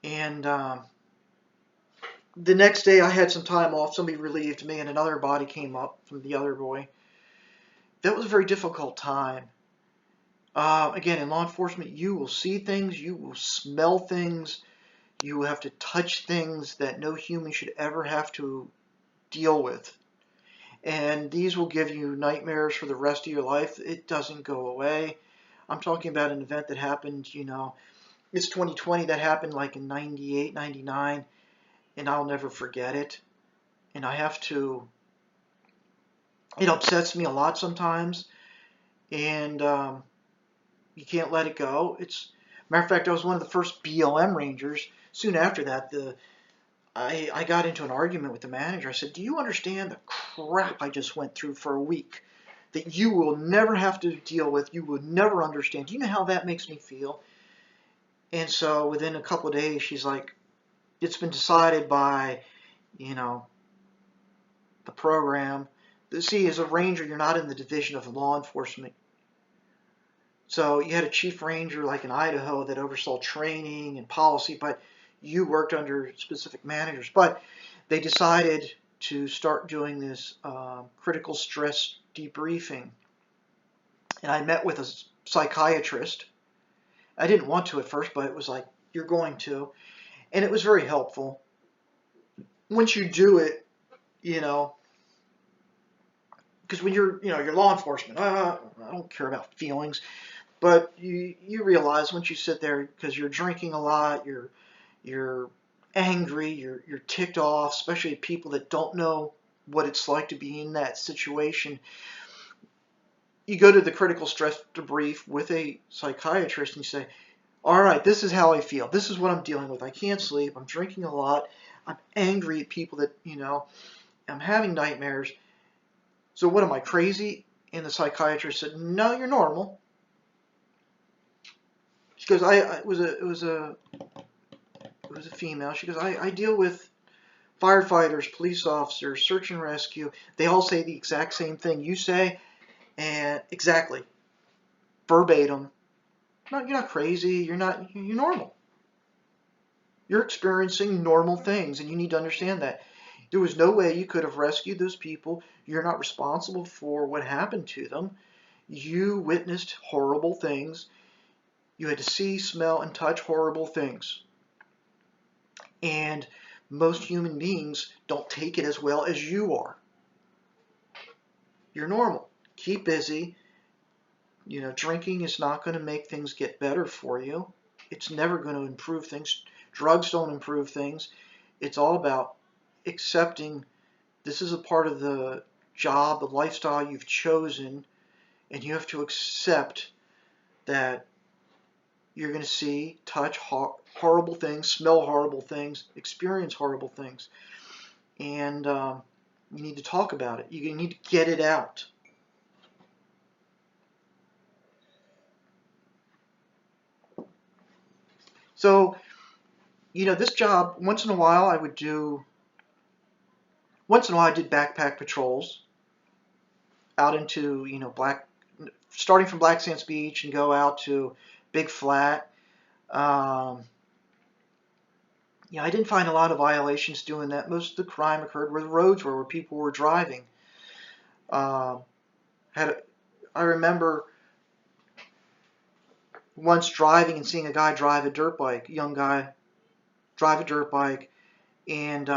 and the next day I had some time off. Somebody relieved me, and another body came up from the other boy. That was a very difficult time. Again, in law enforcement, you will see things, you will smell things, you will have to touch things that no human should ever have to deal with. And these will give you nightmares for the rest of your life. It doesn't go away. I'm talking about an event that happened, it's 2020, that happened like in 98, 99, and I'll never forget it. And it upsets me a lot sometimes, and you can't let it go. Matter of fact, I was one of the first BLM Rangers. Soon after that, I got into an argument with the manager. I said, do you understand the crap I just went through for a week that you will never have to deal with? You will never understand. Do you know how that makes me feel? And so within a couple of days, she's like, it's been decided by, the program. See, as a ranger, you're not in the division of law enforcement. So you had a chief ranger like in Idaho that oversaw training and policy, but you worked under specific managers. But they decided to start doing this critical stress debriefing. And I met with a psychiatrist. I didn't want to at first, but it was like, you're going to. And it was very helpful. Once you do it, because when you're law enforcement, I don't care about feelings. But you realize once you sit there, because you're drinking a lot, you're angry, you're ticked off, especially people that don't know what it's like to be in that situation. You go to the critical stress debrief with a psychiatrist and you say, all right, this is how I feel. This is what I'm dealing with. I can't sleep. I'm drinking a lot. I'm angry at people that, I'm having nightmares. So what am I, crazy? And the psychiatrist said, no, you're normal. She goes, it was a female. She goes, I deal with firefighters, police officers, search and rescue. They all say the exact same thing you say, and exactly, verbatim. No, you're not crazy. You're normal. You're experiencing normal things, and you need to understand that. There was no way you could have rescued those people. You're not responsible for what happened to them. You witnessed horrible things. You had to see, smell, and touch horrible things. And most human beings don't take it as well as you are. You're normal. Keep busy. Drinking is not going to make things get better for you. It's never going to improve things. Drugs don't improve things. It's all about accepting this is a part of the job, the lifestyle you've chosen, and you have to accept that you're going to see, touch horrible things, smell horrible things, experience horrible things. And you need to talk about it. You need to get it out. So, this job, once in a while I did backpack patrols out into, starting from Black Sands Beach and go out to Big Flat. I didn't find a lot of violations doing that. Most of the crime occurred where the roads were, where people were driving. I remember once driving and seeing a guy drive a dirt bike, a young guy drive a dirt bike, and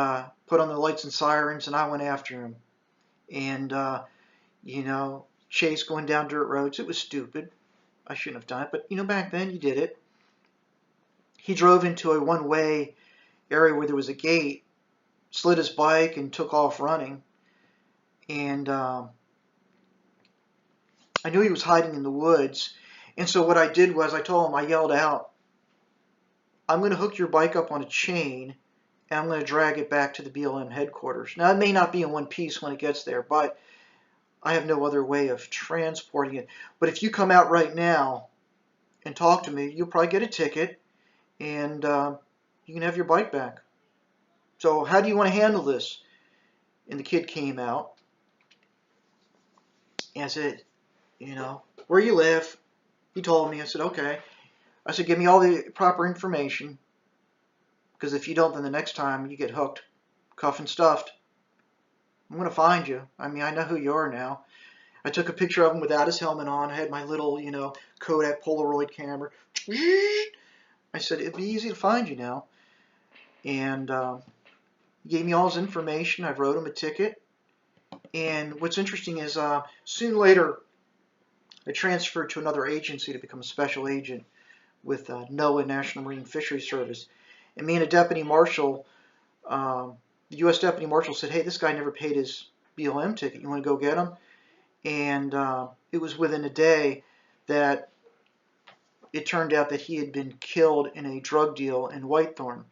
put on the lights and sirens, and I went after him. And, chase going down dirt roads. It was stupid. I shouldn't have done it, but, back then you did it. He drove into a one-way area where there was a gate, slid his bike, and took off running. And I knew he was hiding in the woods. And so what I did was I told him, I yelled out, I'm going to hook your bike up on a chain, and I'm going to drag it back to the BLM headquarters. Now, it may not be in one piece when it gets there, but I have no other way of transporting it. But if you come out right now and talk to me, you'll probably get a ticket, and you can have your bike back. So how do you want to handle this? And the kid came out, and I said, where you live? He told me. I said, okay. I said, give me all the proper information, because if you don't, then the next time you get hooked, cuffed and stuffed, I'm going to find you. I mean, I know who you are now. I took a picture of him without his helmet on. I had my little, Kodak Polaroid camera. I said, it'd be easy to find you now. And he gave me all his information. I wrote him a ticket. And what's interesting is soon later, I transferred to another agency to become a special agent with NOAA, National Marine Fisheries Service. And me and a deputy marshal, the U.S. deputy marshal said, hey, this guy never paid his BLM ticket. You want to go get him? And it was within a day that it turned out that he had been killed in a drug deal in Whitethorn.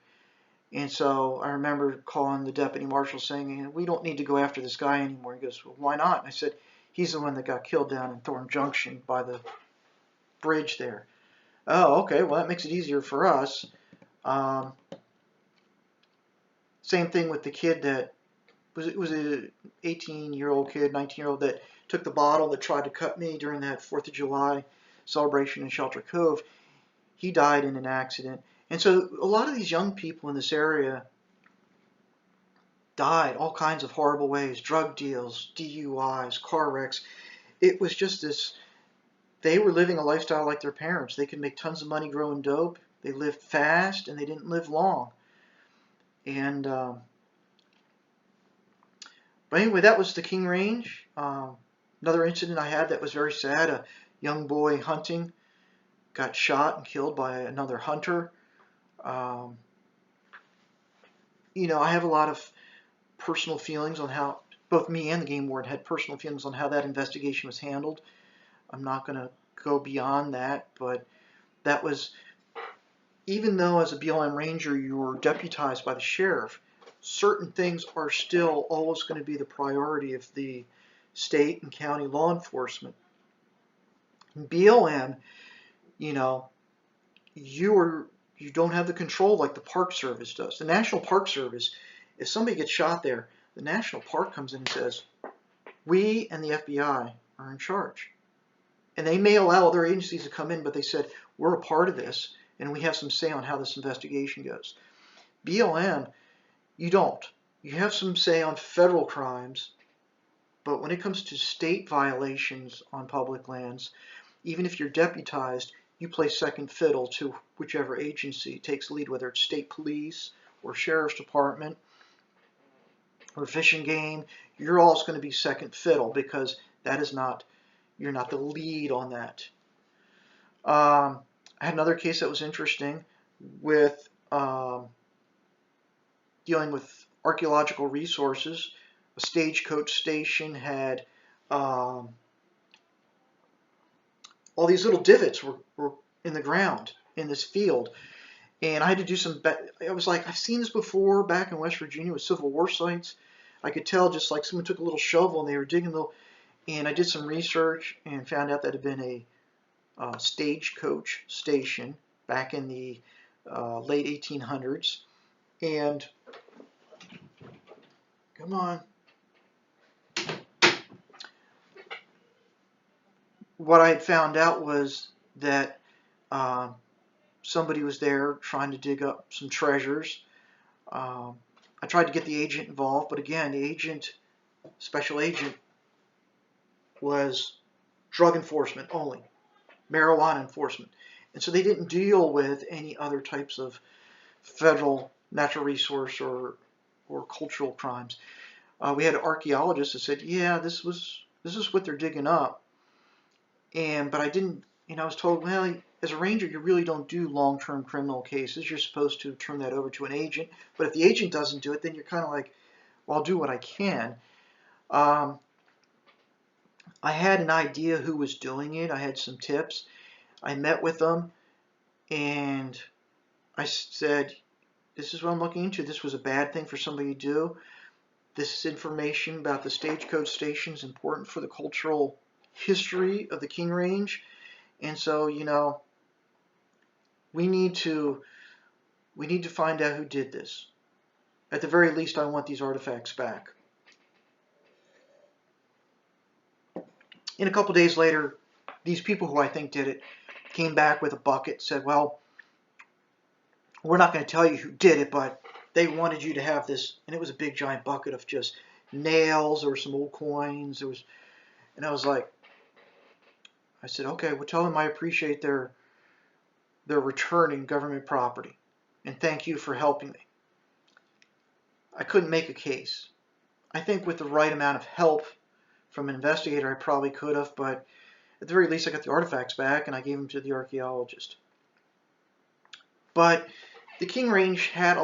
And so I remember calling the deputy marshal saying, we don't need to go after this guy anymore. He goes, well, why not? And I said, he's the one that got killed down in Thorn Junction by the bridge there. Oh, okay, well, that makes it easier for us. Same thing with the kid that was an 18-year-old kid, 19-year-old that took the bottle that tried to cut me during that 4th of July celebration in Shelter Cove. He died in an accident. And so a lot of these young people in this area died all kinds of horrible ways, drug deals, DUIs, car wrecks. It was just this, they were living a lifestyle like their parents. They could make tons of money growing dope. They lived fast, and they didn't live long. And but anyway, that was the King Range. Another incident I had that was very sad. A young boy hunting got shot and killed by another hunter. I have a lot of personal feelings on how, both me and the game warden had personal feelings on how that investigation was handled. I'm not going to go beyond that, but that was, even though as a BLM ranger you were deputized by the sheriff, certain things are still always going to be the priority of the state and county law enforcement. In BLM, you don't have the control like the Park Service does. The National Park Service, if somebody gets shot there, the National Park comes in and says, we and the FBI are in charge. And they may allow other agencies to come in, but they said, we're a part of this, and we have some say on how this investigation goes. BLM, you don't. You have some say on federal crimes, but when it comes to state violations on public lands, even if you're deputized, you play second fiddle to whichever agency takes lead, whether it's state police or sheriff's department or fish and game. You're always going to be second fiddle because that is not, you're not the lead on that. I had another case that was interesting with dealing with archaeological resources. A stagecoach station had all these little divots were in the ground in this field. And I had to do some, I was like, I've seen this before back in West Virginia with Civil War sites. I could tell just like someone took a little shovel and they were digging and I did some research and found out that it had been a stagecoach station back in the late 1800s. And, come on. What I had found out was that somebody was there trying to dig up some treasures. I tried to get the agent involved, but again, the agent, special agent, was drug enforcement only, marijuana enforcement. And so they didn't deal with any other types of federal natural resource or cultural crimes. We had archaeologists that said, yeah, this is what they're digging up. But I didn't, I was told, well, as a ranger, you really don't do long-term criminal cases. You're supposed to turn that over to an agent. But if the agent doesn't do it, then you're kind of like, well, I'll do what I can. I had an idea who was doing it. I had some tips. I met with them, and I said, this is what I'm looking into. This was a bad thing for somebody to do. This information about the stagecoach station is important for the cultural history of the King Range. And so, we need to find out who did this. At the very least, I want these artifacts back. And a couple days later, these people who I think did it came back with a bucket, said, well, we're not going to tell you who did it, but they wanted you to have this. And it was a big giant bucket of just nails. There were some old coins. And I was like, I said, okay, well, tell them I appreciate their returning government property. And thank you for helping me. I couldn't make a case. I think with the right amount of help from an investigator, I probably could have, but at the very least, I got the artifacts back and I gave them to the archaeologist. But the King Range had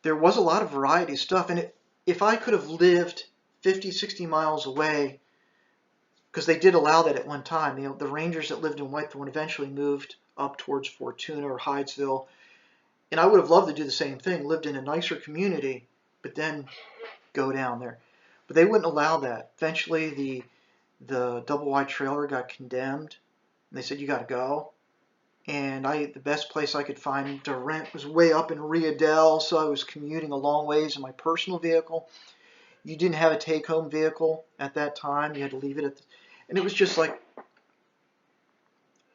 there was a lot of variety of stuff. And if I could have lived 50, 60 miles away, because they did allow that at one time, the rangers that lived in Whitethorn eventually moved up towards Fortuna or Hydesville. And I would have loved to do the same thing, lived in a nicer community, but then go down there. But they wouldn't allow that. Eventually, the double wide trailer got condemned. And they said, you got to go. And the best place I could find to rent was way up in Riadel, so I was commuting a long ways in my personal vehicle. You didn't have a take-home vehicle at that time. You had to leave it and it was just like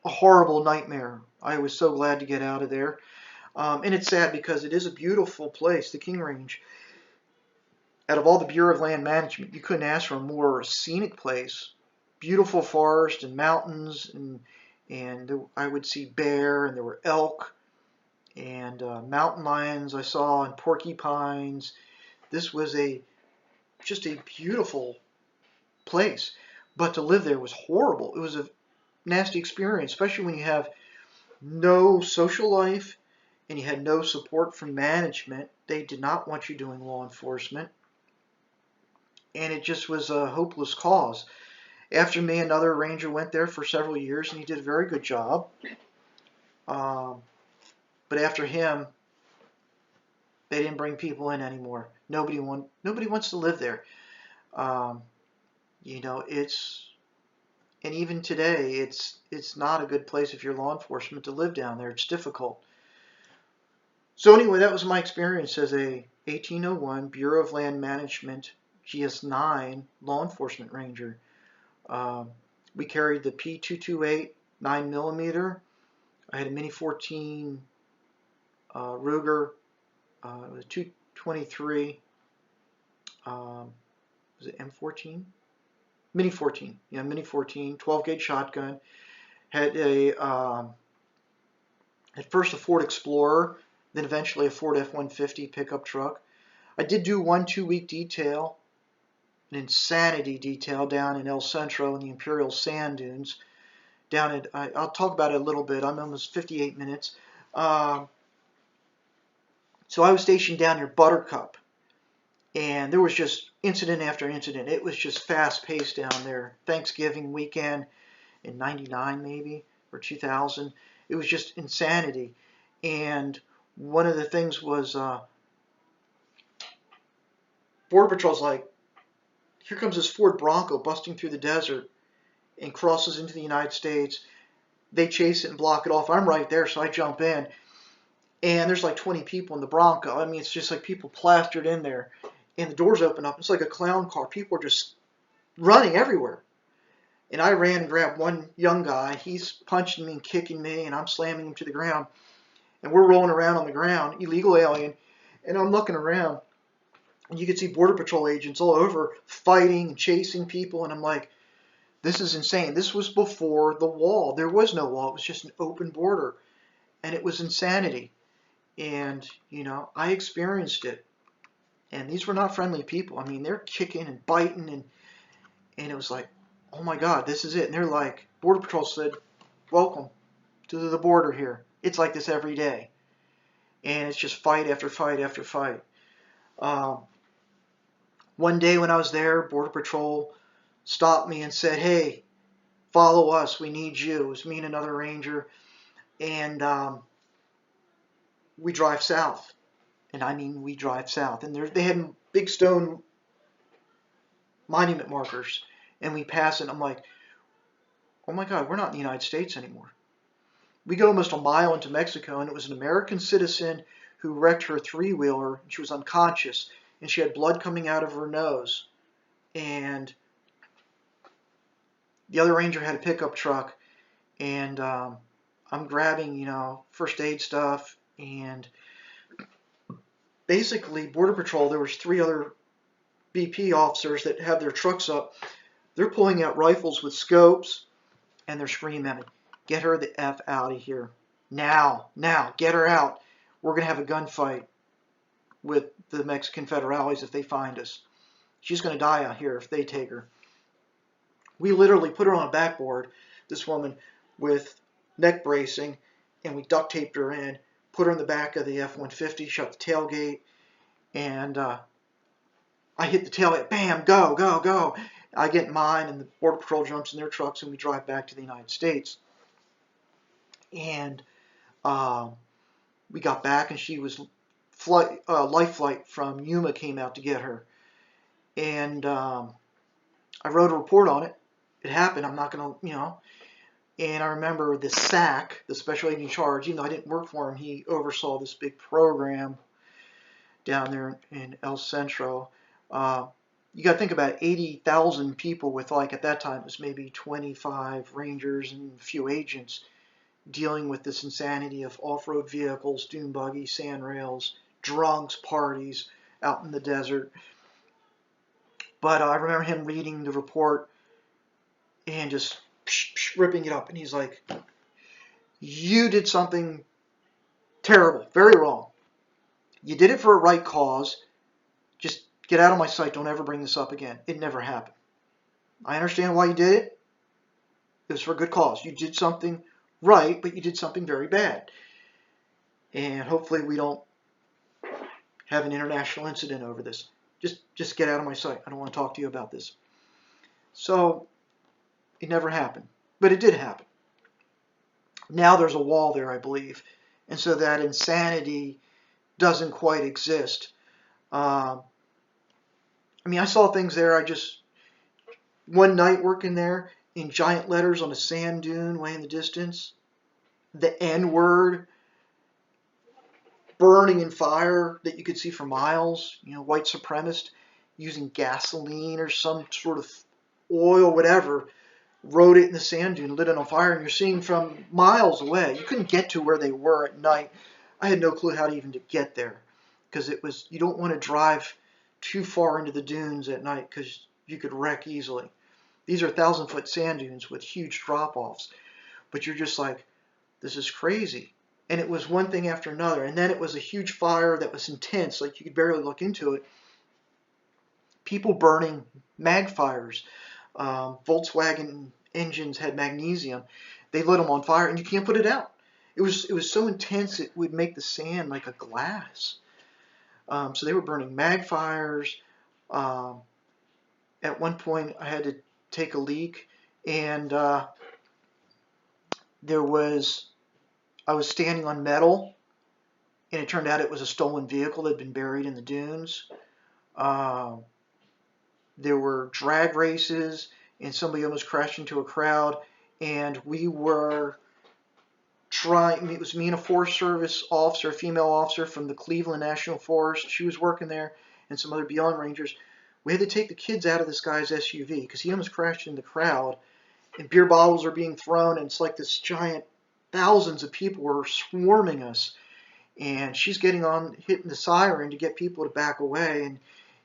a horrible nightmare. I was so glad to get out of there. And it's sad because it is a beautiful place, the King Range. Out of all the Bureau of Land Management, you couldn't ask for a more scenic place. Beautiful forest and mountains, and I would see bear, and there were elk, and mountain lions I saw, and porcupines. This was just a beautiful place. But to live there was horrible. It was a nasty experience, especially when you have no social life and you had no support from management. They did not want you doing law enforcement. And it just was a hopeless cause. After me, another ranger went there for several years, and he did a very good job. But after him, they didn't bring people in anymore. Nobody wants to live there. And even today, it's not a good place if you're law enforcement to live down there. It's difficult. So anyway, that was my experience as a 1801 Bureau of Land Management GS9 law enforcement ranger. We carried the P228 9mm. I had a Mini 14 Ruger. It was a 223. Was it M14? Mini 14. Yeah, Mini 14. 12-gauge shotgun. Had at first a Ford Explorer, then eventually a Ford F-150 pickup truck. I did do 1 2-week detail, an insanity detail down in El Centro in the Imperial sand dunes. I'll talk about it a little bit. I'm almost 58 minutes. So I was stationed down near Buttercup, and there was just incident after incident. It was just fast-paced down there. Thanksgiving weekend in 99 maybe, or 2000. It was just insanity. And one of the things was Border Patrol's like, here comes this Ford Bronco busting through the desert and crosses into the United States. They chase it and block it off. I'm right there, so I jump in. And there's like 20 people in the Bronco. I mean, it's just like people plastered in there. And the doors open up. It's like a clown car. People are just running everywhere. And I ran and grabbed one young guy. He's punching me and kicking me, and I'm slamming him to the ground. And we're rolling around on the ground, illegal alien. And I'm looking around. And you can see Border Patrol agents all over fighting and chasing people. And I'm like, This is insane. This was before the wall. There was no wall. It was just an open border. And it was insanity. And, I experienced it. And these were not friendly people. I mean, they're kicking and biting. And it was like, oh my God, this is it. And they're like, Border Patrol said, welcome to the border here. It's like this every day. And it's just fight after fight after fight. One day when I was there, Border Patrol stopped me and said, hey, follow us. We need you. It was me and another ranger. And we drive south. And I mean, we drive south. And they had big stone monument markers. And we pass it. I'm like, oh my God, we're not in the United States anymore. We go almost a mile into Mexico, and it was an American citizen who wrecked her three-wheeler. She was unconscious, and she had blood coming out of her nose. And the other ranger had a pickup truck, and I'm grabbing, first aid stuff, and basically Border Patrol, there was 3 other BP officers that have their trucks up. They're pulling out rifles with scopes, and they're screaming at me, get her the F out of here. Now, get her out. We're going to have a gunfight with the Mexican federales if they find us. She's going to die out here if they take her. We literally put her on a backboard, this woman, with neck bracing, and we duct taped her in, put her in the back of the F-150, shut the tailgate, and I hit the tailgate, bam, go, go, go. I get in mine, and the Border Patrol jumps in their trucks, and we drive back to the United States. And we got back, and she was life flight from Yuma came out to get her. And I wrote a report on it. It happened. I'm not going to, And I remember the SAC, the special agent in charge, even though I didn't work for him, he oversaw this big program down there in El Centro. You got to think about 80,000 people with, at that time, it was maybe 25 rangers and a few agents dealing with this insanity of off-road vehicles, dune buggies, sand rails, drunks, parties out in the desert. But I remember him reading the report and just ripping it up. And he's like, you did something terrible, very wrong. You did it for a right cause. Just get out of my sight. Don't ever bring this up again. It never happened. I understand why you did it. It was for a good cause. You did something right, but you did something very bad. And hopefully we don't have an international incident over this. Just get out of my sight. I don't want to talk to you about this. So it never happened, but it did happen. Now there's a wall there, I believe, and so that insanity doesn't quite exist. I saw things there. One night working there, in giant letters on a sand dune way in the distance, the N-word burning in fire that you could see for miles, white supremacist using gasoline or some sort of oil, whatever, wrote it in the sand dune, lit it on fire, and you're seeing from miles away. You couldn't get to where they were at night. I had no clue how to even get there, because you don't want to drive too far into the dunes at night because you could wreck easily. These are 1,000-foot sand dunes with huge drop-offs, but you're just like, this is crazy. And it was one thing after another, and then it was a huge fire that was intense, like you could barely look into it. People burning mag fires. Volkswagen engines had magnesium. They lit them on fire, and you can't put it out. It was so intense it would make the sand like a glass. So they were burning mag fires. At one point, I had to take a leak, and I was standing on metal, and it turned out it was a stolen vehicle that had been buried in the dunes. There were drag races, and somebody almost crashed into a crowd, and we were it was me and a Forest Service officer, a female officer from the Cleveland National Forest. She was working there, and some other Beyond Rangers. We had to take the kids out of this guy's SUV because he almost crashed in the crowd, and beer bottles are being thrown, and it's like this giant, thousands of people were swarming us, and she's hitting the siren to get people to back away,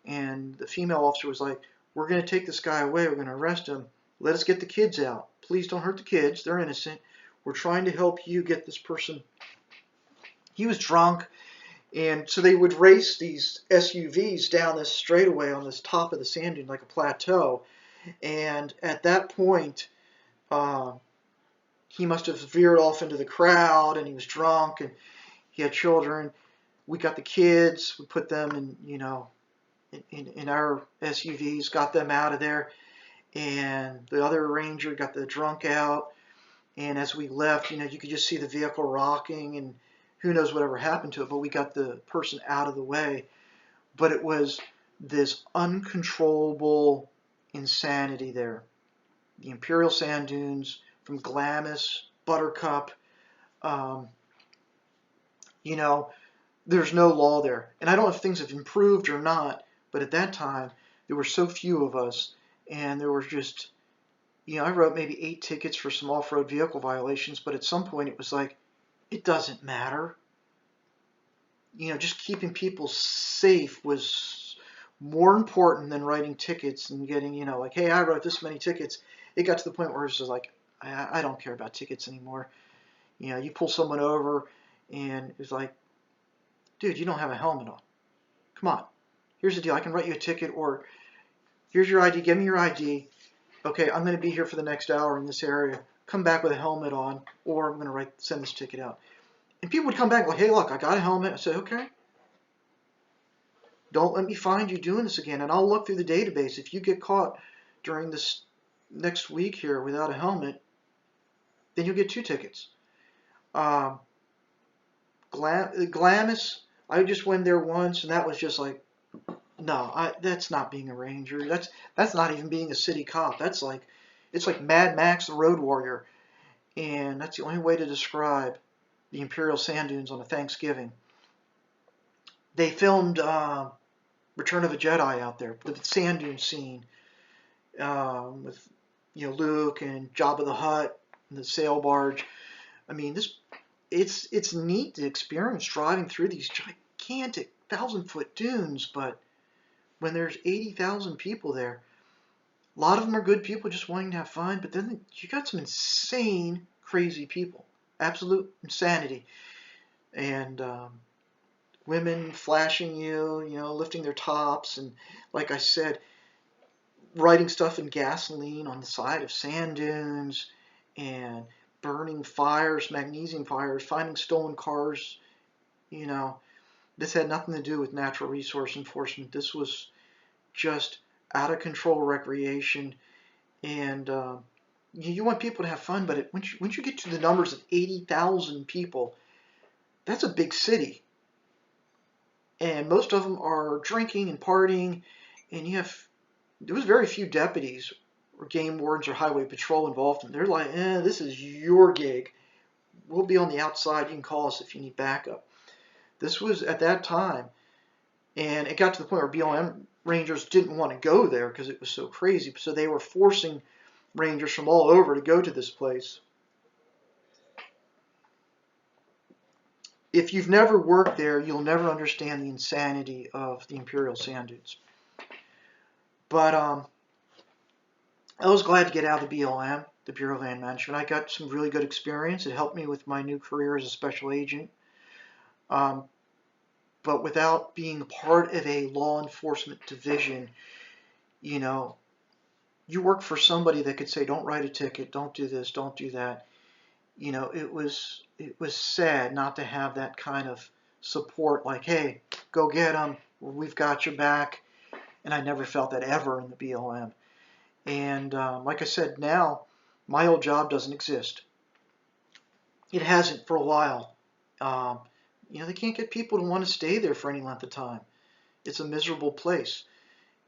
and the female officer was like, we're going to take this guy away, we're going to arrest him. let us get the kids out. Please don't hurt the kids. They're innocent. We're trying to help you get this person. He was drunk, and so they would race these SUVs down this straightaway on this top of the sand dune like a plateau. And at that point, uh, he must have veered off into the crowd, and he was drunk, and he had children. We got the kids. We put them in our SUVs, got them out of there, and the other ranger got the drunk out. And as we left, you could just see the vehicle rocking, and who knows whatever happened to it, but we got the person out of the way. But it was this uncontrollable insanity there. The Imperial sand dunes, from Glamis, Buttercup, um, there's no law there. And I don't know if things have improved or not, but at that time, there were so few of us, and there was just, I wrote maybe 8 tickets for some off-road vehicle violations, but at some point it was like, it doesn't matter. Just keeping people safe was more important than writing tickets and getting, like, hey, I wrote this many tickets. It got to the point where it was just like, I don't care about tickets anymore. You pull someone over, and it's like, dude, you don't have a helmet on. Come on. Here's the deal. I can write you a ticket, or here's your ID. Give me your ID. Okay, I'm going to be here for the next hour in this area. Come back with a helmet on, or I'm going to send this ticket out. And people would come back like, hey, look, I got a helmet. I said, okay. Don't let me find you doing this again, and I'll look through the database. If you get caught during this next week here without a helmet, then you'll get 2 tickets. Glamis, I just went there once, and that was just like, no, that's not being a ranger. That's not even being a city cop. It's like Mad Max the Road Warrior, and that's the only way to describe the Imperial sand dunes on a Thanksgiving. They filmed Return of a Jedi out there, the sand dune scene with Luke and Jabba the Hutt and the sail barge. I mean, it's neat to experience driving through these gigantic 1,000-foot dunes, but when there's 80,000 people there, a lot of them are good people just wanting to have fun, but then you got some insane, crazy people. Absolute insanity. And women flashing you, lifting their tops, and like I said, writing stuff in gasoline on the side of sand dunes, and burning fires, magnesium fires, finding stolen cars. This had nothing to do with natural resource enforcement. This was just out of control recreation, and you want people to have fun, but once you get to the numbers of 80,000 people, that's a big city, and most of them are drinking and partying, and there was very few deputies or game wardens or highway patrol involved, and they're like, this is your gig. We'll be on the outside. You can call us if you need backup. This was at that time, and it got to the point where BLM rangers didn't want to go there because it was so crazy, so they were forcing rangers from all over to go to this place. If you've never worked there, you'll never understand the insanity of the Imperial sand dunes. But I was glad to get out of the BLM, the Bureau of Land Management. I got some really good experience. It helped me with my new career as a special agent. But without being part of a law enforcement division, you work for somebody that could say, don't write a ticket, don't do this, don't do that. It was sad not to have that kind of support, like, hey, go get them, we've got your back. And I never felt that ever in the BLM. And like I said, now my old job doesn't exist. It hasn't for a while. They can't get people to want to stay there for any length of time. It's a miserable place.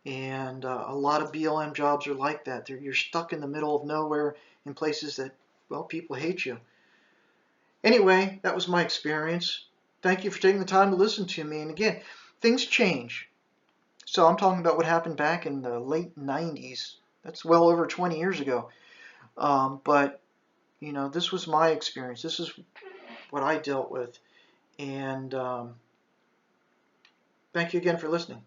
And a lot of BLM jobs are like that. You're stuck in the middle of nowhere in places that, well, people hate you. Anyway, that was my experience. Thank you for taking the time to listen to me. And again, things change. So I'm talking about what happened back in the late 90s. That's well over 20 years ago. But, this was my experience. This is what I dealt with. And thank you again for listening.